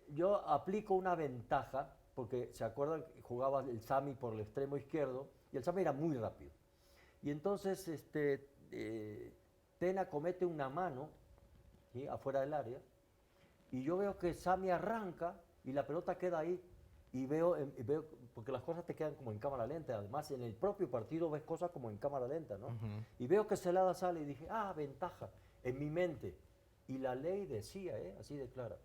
yo aplico una ventaja, porque se acuerdan que jugaba el Sami por el extremo izquierdo, y el Sami era muy rápido. Y entonces Tena comete una mano, ¿sí?, afuera del área, y yo veo que Sami arranca y la pelota queda ahí. Y veo, porque las cosas te quedan como en cámara lenta. Además, en el propio partido ves cosas como en cámara lenta, ¿no? Y veo que Celada sale y dije, ventaja, en mi mente. Y la ley decía, así de clara,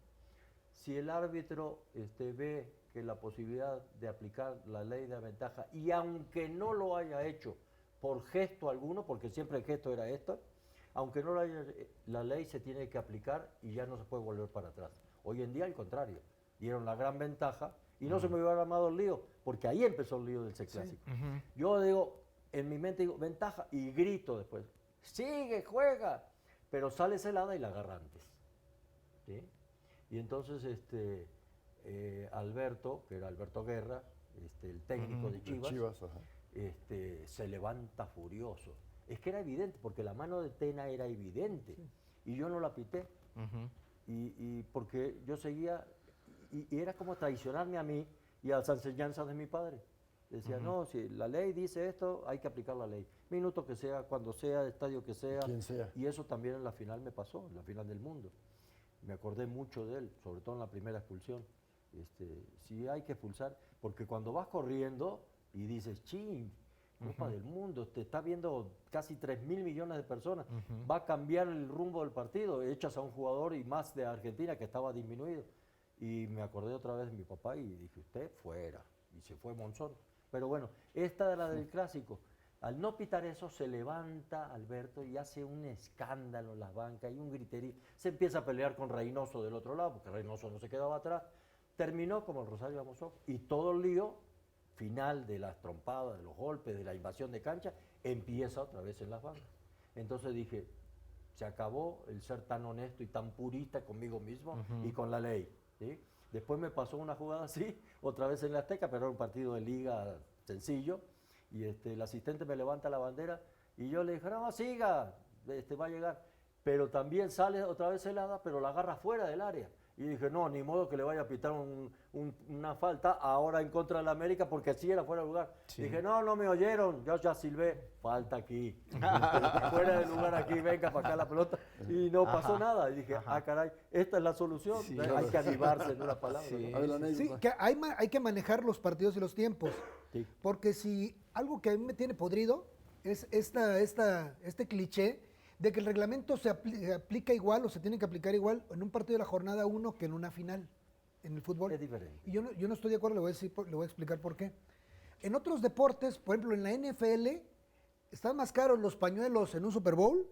si el árbitro ve que la posibilidad de aplicar la ley de ventaja, y aunque no lo haya hecho por gesto alguno, porque siempre el gesto era esta, aunque no lo haya, la ley se tiene que aplicar y ya no se puede volver para atrás. Hoy en día, al contrario, dieron la gran ventaja y no se me hubiera armado el lío, porque ahí empezó el lío del Clásico. Yo digo, en mi mente digo, ventaja, y grito después, sigue, juega, pero sale Celada y la agarra antes. ¿Sí? Y entonces Alberto, que era Alberto Guerra, el técnico de Chivas, Chivas, ajá. se levanta furioso Es que era evidente, porque la mano de Tena era evidente. Y yo no la pité. Y porque yo seguía, y era como traicionarme a mí y a las enseñanzas de mi padre. Decía, no, si la ley dice esto, hay que aplicar la ley. Minuto que sea, cuando sea, estadio que sea. Quien sea. Y eso también en la final me pasó, en la final del mundo. Me acordé mucho de él, sobre todo en la primera expulsión. Sí hay que expulsar, porque cuando vas corriendo y dices, ching, Copa del Mundo, te está viendo casi 3.000 millones de personas, va a cambiar el rumbo del partido, echas a un jugador y más de Argentina que estaba disminuido. Y me acordé otra vez de mi papá y dije, usted fuera, y se fue Monzón. Pero bueno, esta de la del clásico, al no pitar eso se levanta Alberto y hace un escándalo en las bancas y un griterío, se empieza a pelear con Reynoso del otro lado, porque Reynoso no se quedaba atrás, terminó como el Rosario Amozó y todo el lío final de las trompadas, de los golpes, de la invasión de cancha, empieza otra vez en las bancas. Entonces dije, se acabó el ser tan honesto y tan purista conmigo mismo y con la ley. ¿Sí? Después me pasó una jugada así, otra vez en la Azteca, pero era un partido de liga sencillo, y el asistente me levanta la bandera y yo le dije, no, siga, va a llegar. Pero también sale otra vez helada, pero la agarra fuera del área. Y dije, no, ni modo que le vaya a pitar una falta ahora en contra de la América, porque sí era fuera de lugar. Sí. Dije, no me oyeron, yo ya silbé, falta aquí. Fuera de lugar aquí, venga para acá la pelota. Y no pasó nada. Y dije, caray, esta es la solución. Sí, hay que avivarse en una palabra. Sí, sí, que hay que manejar los partidos y los tiempos. Sí. Porque si algo que a mí me tiene podrido es este cliché de que el reglamento se aplica igual o se tiene que aplicar igual en un partido de la jornada 1 que en una final en el fútbol. Es diferente. Y yo no estoy de acuerdo, le voy a explicar por qué. En otros deportes, por ejemplo en la NFL, están más caros los pañuelos en un Super Bowl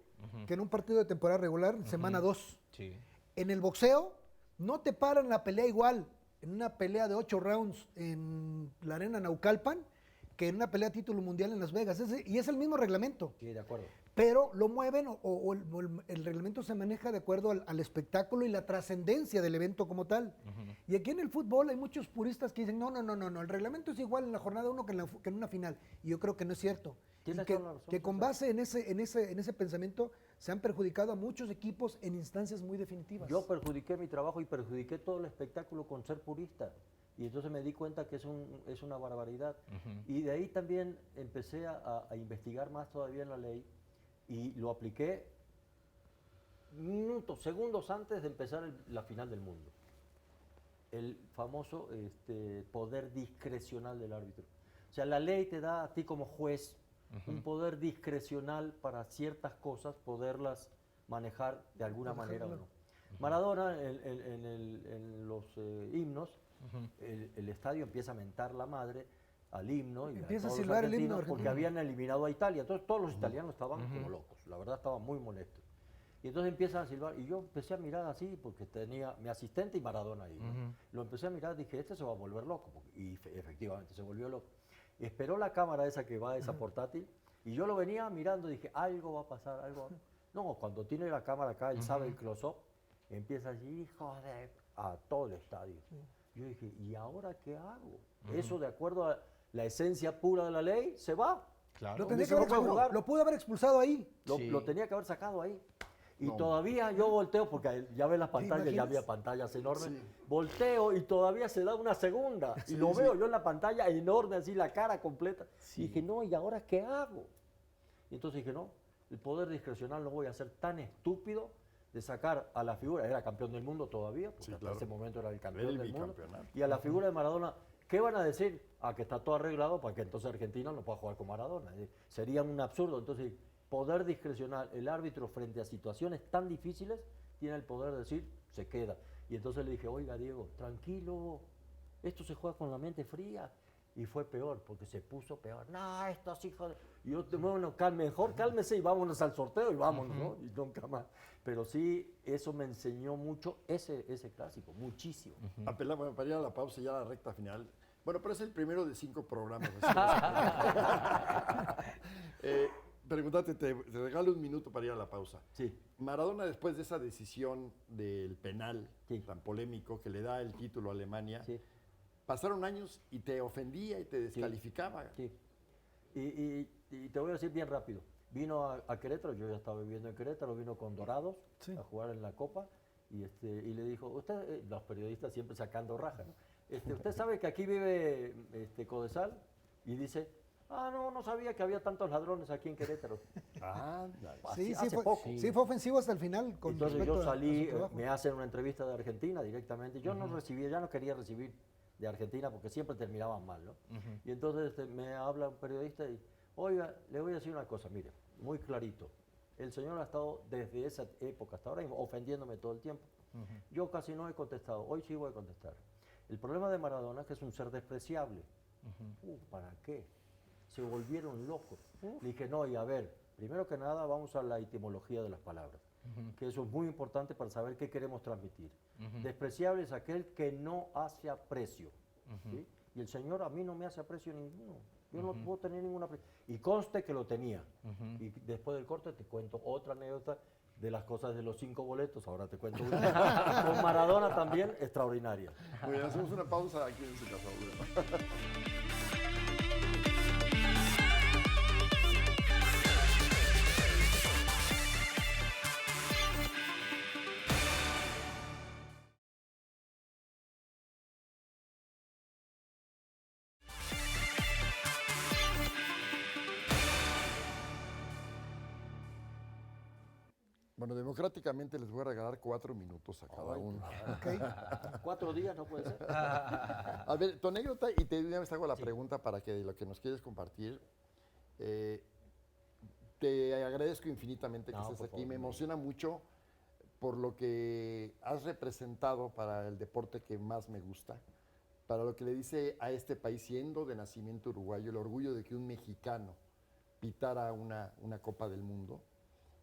que en un partido de temporada regular, semana 2. Sí. En el boxeo, no te paran la pelea igual en una pelea de 8 rounds en la arena Naucalpan que en una pelea a título mundial en Las Vegas. Y es el mismo reglamento. Sí, de acuerdo. Pero lo mueven o el reglamento se maneja de acuerdo al espectáculo y la trascendencia del evento como tal. Y aquí en el fútbol hay muchos puristas que dicen, no, el reglamento es igual en la jornada 1 que en una final. Y yo creo que no es cierto. Que con base en ese pensamiento se han perjudicado a muchos equipos en instancias muy definitivas. Yo perjudiqué mi trabajo y perjudiqué todo el espectáculo con ser purista. Y entonces me di cuenta que es una barbaridad. Y de ahí también empecé a investigar más todavía en la ley y lo apliqué segundos antes de empezar la final del mundo. El famoso poder discrecional del árbitro. O sea, la ley te da a ti como juez un poder discrecional para ciertas cosas, poderlas manejar de alguna manera o no. Maradona en los himnos, el estadio empieza a mentar la madre al himno y empieza a a silbar el himno porque habían eliminado a Italia. Entonces todos los italianos estaban como locos, la verdad estaban muy molestos. Y entonces empiezan a silbar y yo empecé a mirar así porque tenía mi asistente y Maradona ahí. ¿No? Lo empecé a mirar, dije, este se va a volver loco. Y efectivamente se volvió loco. Y esperó la cámara esa que va, esa portátil, y yo lo venía mirando y dije, algo va a pasar, algo. No, cuando tiene la cámara acá, él sabe el close-up, empieza a decir, hijo de... a todo el estadio. Yo dije, ¿y ahora qué hago? Eso de acuerdo a la esencia pura de la ley, se va. Claro. Lo pudo haber expulsado ahí. Lo tenía que haber sacado ahí. Y todavía yo volteo, porque ya ves las pantallas, ya había pantallas enormes, volteo y todavía se da una segunda. Y lo veo yo en la pantalla enorme, así la cara completa. Y dije, no, ¿y ahora qué hago? Y entonces dije, no, el poder discrecional no voy a ser tan estúpido de sacar a la figura, era campeón del mundo todavía, porque hasta ese momento era el campeón del mundo, y a la figura de Maradona, ¿qué van a decir? Que está todo arreglado para que entonces Argentina no pueda jugar con Maradona. Sería un absurdo. Entonces, poder discrecional, el árbitro frente a situaciones tan difíciles tiene el poder de decir, se queda. Y entonces le dije, oiga Diego, tranquilo, esto se juega con la mente fría. Y fue peor, porque se puso peor. No, estos hijos de... Y yo, bueno, mejor cálmese y vámonos al sorteo y vámonos, ¿no? Y nunca más. Pero sí, eso me enseñó mucho ese clásico, muchísimo. Bueno, para ir a la pausa ya a la recta final. Bueno, pero es el primero de 5 programas. Pregúntate, te regalo un minuto para ir a la pausa. Sí. Maradona, después de esa decisión del penal tan polémico que le da el título a Alemania, pasaron años y te ofendía y te descalificaba. Sí. Y te voy a decir bien rápido. Vino a Querétaro, yo ya estaba viviendo en Querétaro, vino con Dorados Sí. a jugar en la Copa y le dijo, usted, los periodistas siempre sacando raja, ¿no? ¿Usted sabe que aquí vive Codesal? Y dice, no sabía que había tantos ladrones aquí en Querétaro. Sí, Hace fue, poco. sí, fue ofensivo hasta el final. Con Entonces respecto yo a salí, su trabajo. me hacen una entrevista de Argentina directamente. Yo no recibía, ya no quería recibir de Argentina porque siempre terminaban mal, ¿no? Y entonces me habla un periodista y, oiga, le voy a decir una cosa, mire, muy clarito. El señor ha estado desde esa época hasta ahora ofendiéndome todo el tiempo. Yo casi no he contestado, hoy sí voy a contestar. El problema de Maradona es que es un ser despreciable. ¿Para qué? Se volvieron locos. Le dije, no, y a ver, primero que nada vamos a la etimología de las palabras, que eso es muy importante para saber qué queremos transmitir. Despreciable es aquel que no hace aprecio. ¿Sí? Y el Señor a mí no me hace aprecio ninguno. Yo no puedo tener ninguna aprecio. Y conste que lo tenía. Y después del corte te cuento otra anécdota de las cosas de los 5 boletos. Ahora te cuento una. Con Maradona también, extraordinaria. Muy bien, hacemos una pausa aquí en su casa. Bueno. Bueno, democráticamente les voy a regalar 4 minutos a cada uno. Ok. 4 días no puede ser. A ver, tu anécdota, y de una vez te hago la pregunta para que de lo que nos quieres compartir. Te agradezco infinitamente que No, estés por aquí. favor, Me no. emociona mucho por lo que has representado para el deporte que más me gusta, para lo que le dice a este país, siendo de nacimiento uruguayo, el orgullo de que un mexicano pitara una Copa del Mundo.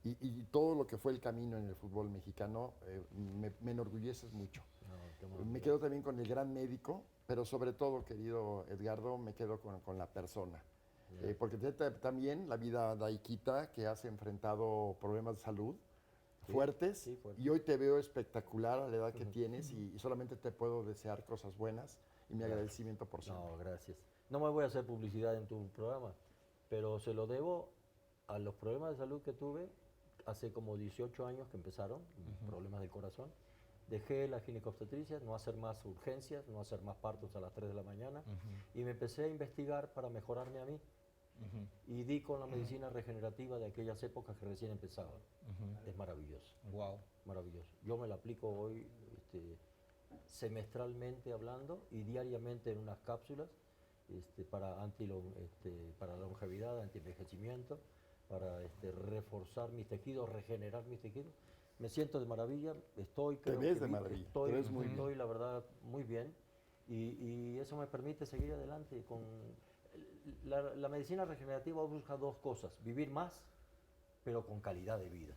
Y todo lo que fue el camino en el fútbol mexicano, me enorgulleces mucho. Me quedo también con el gran médico, pero sobre todo, querido Edgardo, me quedo con la persona. Porque también la vida da y quita, que has enfrentado problemas de salud fuertes, sí, fuertes. y hoy te veo espectacular a la edad que tienes y solamente te puedo desear cosas buenas y mi agradecimiento por siempre. No, gracias. No me voy a hacer publicidad en tu programa, pero se lo debo a los problemas de salud que tuve hace como 18 años que empezaron, problemas del corazón. Dejé la ginecobstetricia, no hacer más urgencias, no hacer más partos a las 3 de la mañana, y me empecé a investigar para mejorarme a mí. Y di con la medicina regenerativa de aquellas épocas que recién empezaban. Es maravilloso. Wow. Maravilloso. Yo me la aplico hoy semestralmente hablando y diariamente en unas cápsulas para longevidad, anti-envejecimiento, para reforzar mis tejidos, regenerar mis tejidos. Me siento de maravilla, Te ves de maravilla, te ves muy bien. estoy, la verdad, muy bien. Y eso me permite seguir adelante. La medicina regenerativa busca 2 cosas, vivir más, pero con calidad de vida.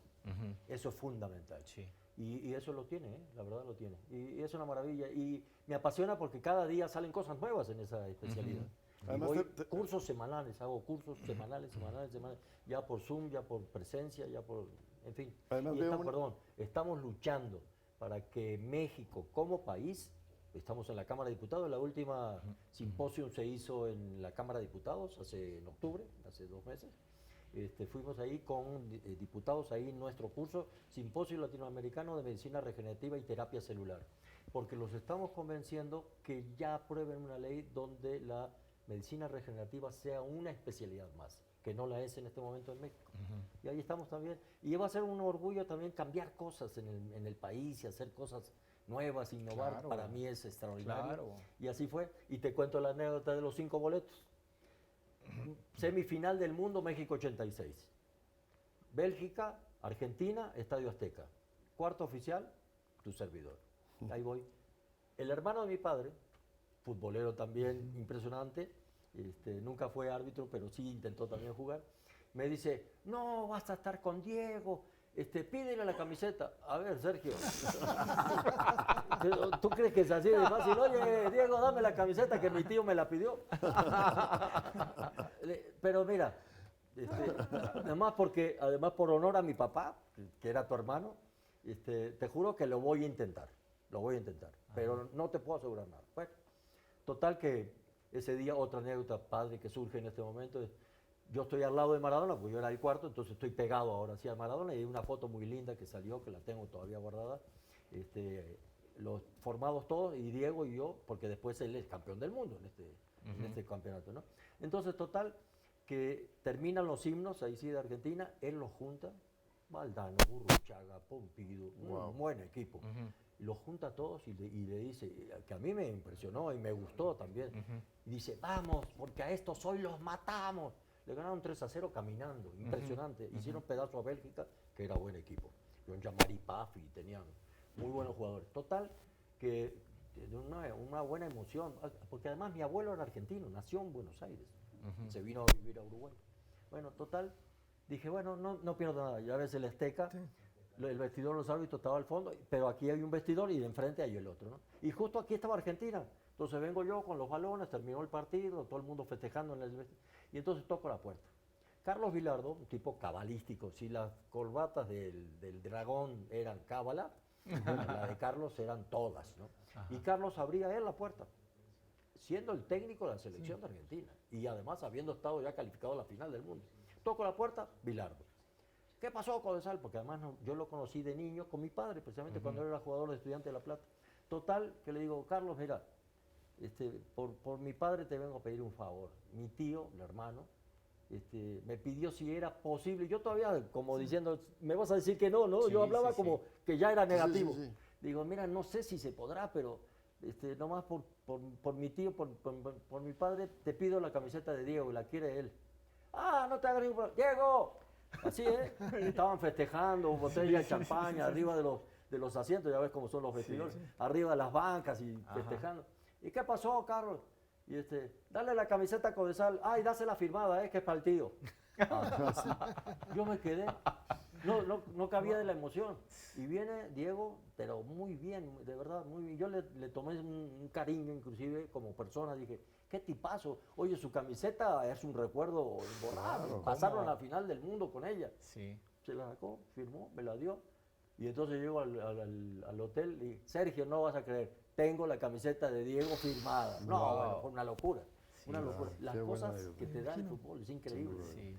Eso es fundamental. Sí. Y eso lo tiene, la verdad lo tiene. Y es una maravilla. Y me apasiona porque cada día salen cosas nuevas en esa especialidad. Y Además, voy cursos semanales, hago cursos semanales, ya por Zoom, ya por presencia, ya por, en fin. Además Y veo estamos luchando para que México como país, estamos en la Cámara de Diputados, la última simposio se hizo en la Cámara de Diputados en octubre, hace 2 meses. Fuimos ahí con diputados ahí en nuestro curso, Simposio Latinoamericano de Medicina Regenerativa y Terapia Celular, porque los estamos convenciendo que ya aprueben una ley donde la medicina regenerativa sea una especialidad más, que no la es en este momento en México. Y ahí estamos también. Y va a ser un orgullo también cambiar cosas en el país y hacer cosas nuevas, innovar. Claro. Para mí es extraordinario. Claro. Y así fue. Y te cuento la anécdota de los 5 boletos. Semifinal del mundo, México 86. Bélgica, Argentina, Estadio Azteca. Cuarto oficial, tu servidor. Ahí voy. El hermano de mi padre, futbolero también impresionante, nunca fue árbitro, pero sí intentó también jugar, me dice, no, vas a estar con Diego, pídele la camiseta. A ver, Sergio, ¿tú crees que es así de fácil? Oye, Diego, dame la camiseta que mi tío me la pidió. Pero mira, además por honor a mi papá, que era tu hermano, te juro que lo voy a intentar, pero no te puedo asegurar nada. Bueno, total que ese día, otra anécdota padre que surge en este momento es, yo estoy al lado de Maradona, porque yo era el cuarto, entonces estoy pegado ahora sí a Maradona, y hay una foto muy linda que salió, que la tengo todavía guardada, los formados todos, y Diego y yo, porque después él es campeón del mundo en este campeonato, ¿no? Entonces, total, que terminan los himnos, ahí sí, de Argentina, él los junta, Valdano, Burruchaga, Pompido, un buen equipo. Los junta a todos y le dice, que a mí me impresionó y me gustó también, y dice, vamos, porque a estos hoy los matamos. Le ganaron 3-0 caminando, impresionante. Hicieron pedazo a Bélgica, que era buen equipo. John Jean-Marie Paffi, tenían muy buenos jugadores. Total, que una buena emoción, porque además mi abuelo era argentino, nació en Buenos Aires, se vino a vivir a Uruguay. Bueno, total, dije, bueno, no pierdo nada, ya ves el Azteca, el vestidor de los árbitros estaba al fondo, pero aquí hay un vestidor y de enfrente hay el otro, ¿no? Y justo aquí estaba Argentina, entonces vengo yo con los balones, terminó el partido, todo el mundo festejando en el vestidor, y entonces toco la puerta. Carlos Vilardo, un tipo cabalístico, si las corbatas del dragón eran cábala, la de Carlos eran todas, ¿no? Y Carlos abría él la puerta, siendo el técnico de la selección de Argentina, y además habiendo estado ya calificado a la final del mundo. Toco la puerta, Vilardo. ¿Qué pasó, Codesal? Porque además yo lo conocí de niño con mi padre, precisamente cuando él era jugador de Estudiantes de La Plata. Total, que le digo, Carlos, mira, por mi padre te vengo a pedir un favor. Mi tío, el hermano, me pidió si era posible. Yo todavía, como diciendo, me vas a decir que no, ¿no? Sí, yo hablaba sí, como que ya era negativo. Sí. Digo, mira, no sé si se podrá, pero nomás por mi tío, por mi padre, te pido la camiseta de Diego y la quiere él. Ah, no te hagas ningún problema. ¡Diego! Así, ¿eh? Estaban festejando, botella de champaña arriba de los asientos, ya ves cómo son los vestidores, arriba de las bancas y festejando. ¿Y qué pasó, Carlos? Y dale la camiseta a Codesal. Ay, dásela firmada, que es para el tío. Yo me quedé, no cabía de la emoción. Y viene Diego, pero muy bien, de verdad, muy bien. Yo le tomé un cariño, inclusive, como persona. Dije, qué tipazo. Oye, su camiseta es un recuerdo imborrable. Claro, pasaron a la final del mundo con ella. Sí. Se la sacó, firmó, me la dio. Y entonces llego al hotel y, Sergio, no vas a creer, tengo la camiseta de Diego firmada. No, bueno, fue una locura. Una locura. Las cosas que te da el fútbol es increíble. Sí.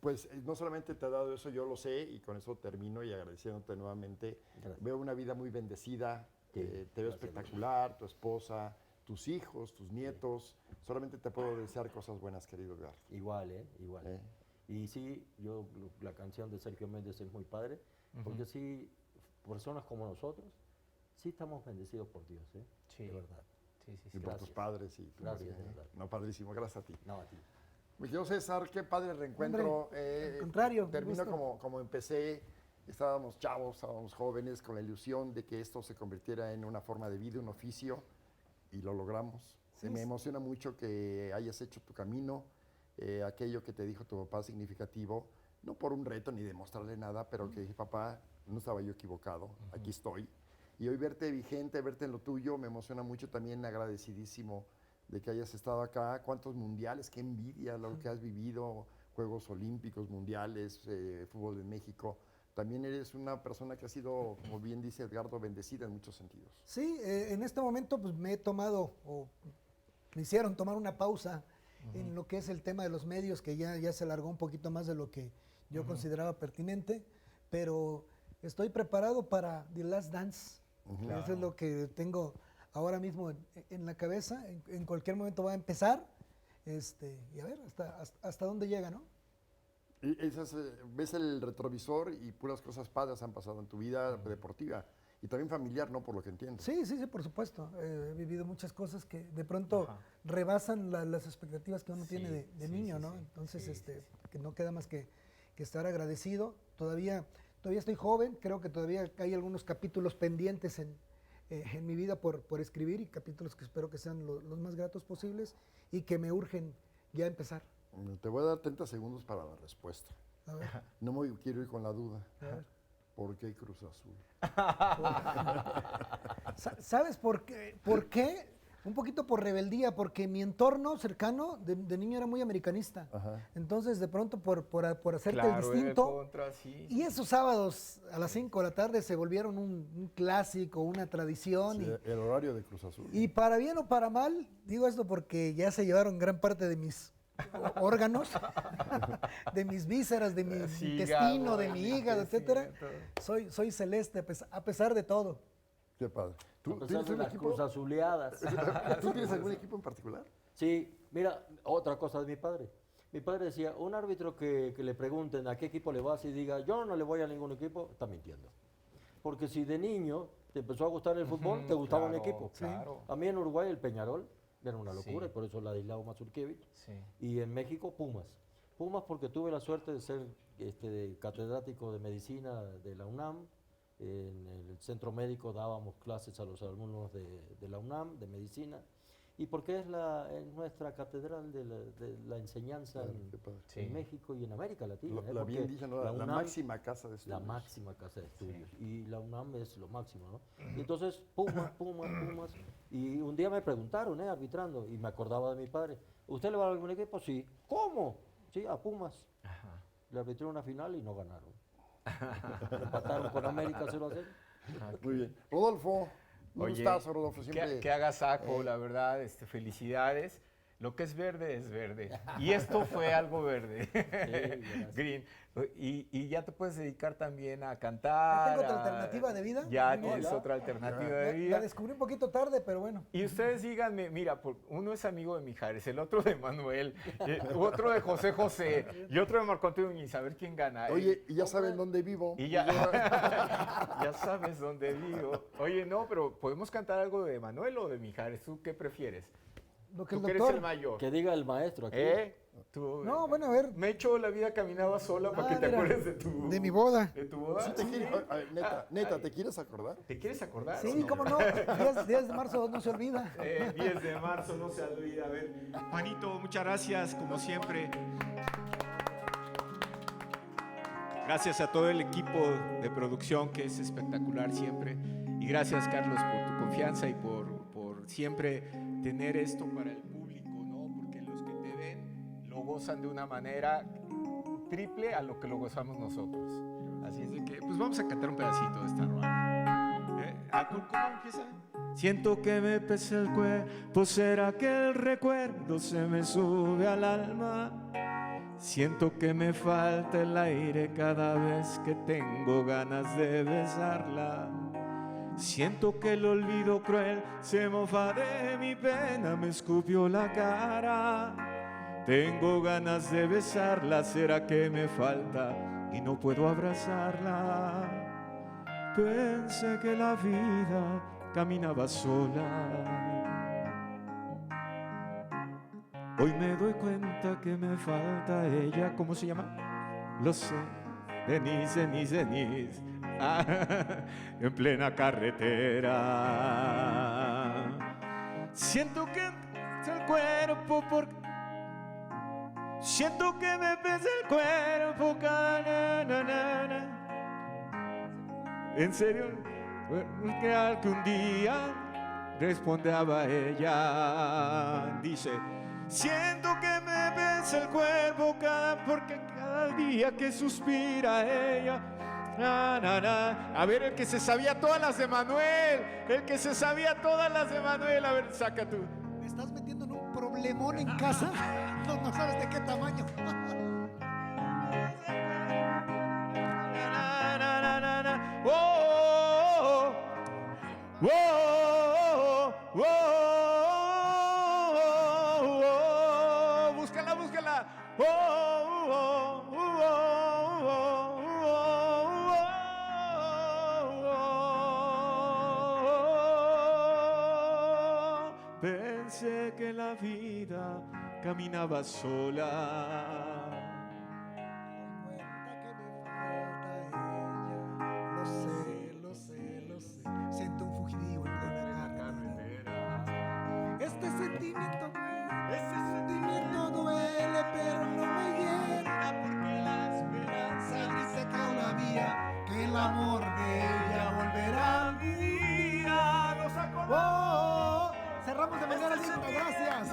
Pues no solamente te ha dado eso, yo lo sé, y con eso termino y agradeciéndote nuevamente. Gracias. Veo una vida muy bendecida, Sí, te veo gracias. espectacular, tu esposa, tus hijos, tus nietos. Solamente te puedo desear cosas buenas, querido Edgardo. Igual, igual. ¿Eh? Y sí, la canción de Sergio Méndez es muy padre, porque sí, personas como nosotros, sí estamos bendecidos por Dios, Sí. de verdad. Sí. Y por tus Gracias. padres. Y tu Gracias, marido, de verdad. No, padrísimo, gracias a ti. No, a ti. Mi querido César, qué padre reencuentro. Hombre, al contrario, un Termino gusto. como empecé. Estábamos chavos, estábamos jóvenes, con la ilusión de que esto se convirtiera en una forma de vida, un oficio, y lo logramos. Me emociona mucho que hayas hecho tu camino, aquello que te dijo tu papá significativo, no por un reto ni demostrarle nada, pero que dije, papá, no estaba yo equivocado, aquí estoy. Y hoy verte vigente, verte en lo tuyo, me emociona mucho, también agradecidísimo de que hayas estado acá. ¿Cuántos mundiales? Qué envidia lo que has vivido, Juegos Olímpicos, mundiales, fútbol de México. También eres una persona que ha sido, como bien dice Edgardo, bendecida en muchos sentidos. Sí, en este momento pues me he tomado, o me hicieron tomar una pausa en lo que es el tema de los medios, que ya se alargó un poquito más de lo que yo consideraba pertinente, pero estoy preparado para The Last Dance. Eso es lo que tengo ahora mismo en la cabeza. En cualquier momento va a empezar, y a ver hasta dónde llega, ¿no? Y ves el retrovisor y puras cosas padres han pasado en tu vida deportiva y también familiar, ¿no? Por lo que entiendo. Sí, por supuesto. He vivido muchas cosas que de pronto rebasan las expectativas que uno tiene de niño, ¿no? Entonces, que no queda más que estar agradecido. Todavía estoy joven, creo que todavía hay algunos capítulos pendientes en mi vida por escribir, y capítulos que espero que sean los más gratos posibles y que me urgen ya empezar. Te voy a dar 30 segundos para la respuesta. A ver, No me quiero ir con la duda. a ver. ¿Por qué Cruz Azul? ¿Sabes por qué? ¿Por qué? Un poquito por rebeldía, porque mi entorno cercano de niño era muy americanista. Ajá. Entonces, de pronto, por hacerte el Claro, era el distinto, contra, sí. y esos sábados a las 5 de la tarde se volvieron un clásico, una tradición. Sí, el horario de Cruz Azul. Y para bien o para mal, digo esto porque ya se llevaron gran parte de mis órganos, de mis vísceras, de mi intestino, de mi hígado, etcétera. Soy celeste a pesar de todo. Qué padre. A ¿Tú pesar tienes de un las equipo? cruzazuleadas. ¿Tú tienes algún equipo en particular? Sí, mira, otra cosa de mi padre. Mi padre decía, un árbitro que le pregunten a qué equipo le vas y diga, yo no le voy a ningún equipo, está mintiendo. Porque si de niño te empezó a gustar el fútbol, te gustaba un claro, equipo. claro. A mí en Uruguay el Peñarol era una locura, Sí. y por eso la Ladislao Mazurkiewicz. Sí. Y en México, Pumas. Pumas porque tuve la suerte de ser catedrático de medicina de la UNAM. En el centro médico dábamos clases a los alumnos de la UNAM, de medicina. Y porque es nuestra catedral de la enseñanza Claro, qué padre. Sí. en México y en América Latina. La porque bien dije, ¿no? La UNAM máxima casa de estudios. la máxima casa de estudios. Y la UNAM es lo máximo, ¿no? Y entonces, Pumas. Y un día me preguntaron, arbitrando, y me acordaba de mi padre. ¿Usted le va a algún equipo? Sí. ¿Cómo? Sí, a Pumas. Ajá. Le arbitré una final y no ganaron. Empataron con América 0-0. Muy bien. Rodolfo, un Oye, gustazo, Rodolfo. Siempre... que haga saco, la verdad, felicidades. Lo que es verde. Y esto fue algo verde. gracias. Green. Y ya te puedes dedicar también a cantar. ¿Tengo otra alternativa de vida? Ya No, tienes ya. otra alternativa de La vida. descubrí un poquito tarde, pero bueno. Y ustedes díganme, mira, uno es amigo de Mijares, el otro de Manuel, otro de José José y otro de Marco Antonio Muñiz, a ver quién gana. Oye, y ya saben dónde vivo. Y ya, ya sabes dónde vivo. Oye, no, pero ¿podemos cantar algo de Manuel o de Mijares? ¿Tú qué prefieres? Lo que Tú el que eres doctor. el mayor. Que diga el maestro aquí. Tú, No, bueno, a ver. Me he hecho la vida caminaba sola para que te mira, acuerdes de tu... de mi boda. ¿De tu boda? Sí te quiero- a ver, neta, ¿te quieres acordar? ¿Te quieres acordar? Sí, o no? cómo no. 10 de marzo no se olvida. 10 de marzo, no se olvida. A ver, Juanito, muchas gracias, como siempre. Gracias a todo el equipo de producción, que es espectacular siempre. Y gracias, Carlos, por tu confianza y por siempre tener esto para el público, ¿no? Porque los que te ven lo gozan de una manera triple a lo que lo gozamos nosotros. Así es de que, pues vamos a cantar un pedacito de esta rola. ¿Cómo empieza? Siento que me pesa el cuerpo, será que el recuerdo se me sube al alma. Siento que me falta el aire cada vez que tengo ganas de besarla. Siento que el olvido cruel se mofa de mi pena, me escupió la cara. Tengo ganas de besarla, será que me falta y no puedo abrazarla. Pensé que la vida caminaba sola. Hoy me doy cuenta que me falta ella. ¿Cómo se llama? Lo sé. Denise. Ah, en plena carretera. Siento que el cuerpo siento que me pesa el cuerpo cada En serio, que un día respondeaba ella, dice, siento que me pesa el cuerpo porque cada día que suspira ella. A ver, el que se sabía todas las de Manuel, a ver, saca tú. ¿Me estás metiendo en un problemón en casa? No sabes de qué tamaño. Búscala. Pensé que la vida caminaba sola. Lo sé. Siento un fugidio en plena carretera. Este sentimiento duele, pero no me hiera, porque la esperanza dice todavía que el amor de ella volverá a mi vida. Nos acordamos. Cerramos de manera linda, gracias.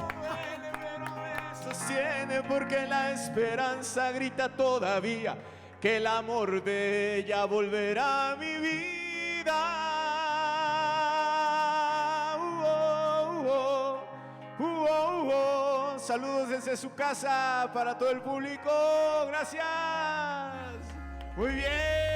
Sostiene porque la esperanza grita todavía que el amor de ella volverá a mi vida. Saludos desde su casa para todo el público. Gracias. Muy bien.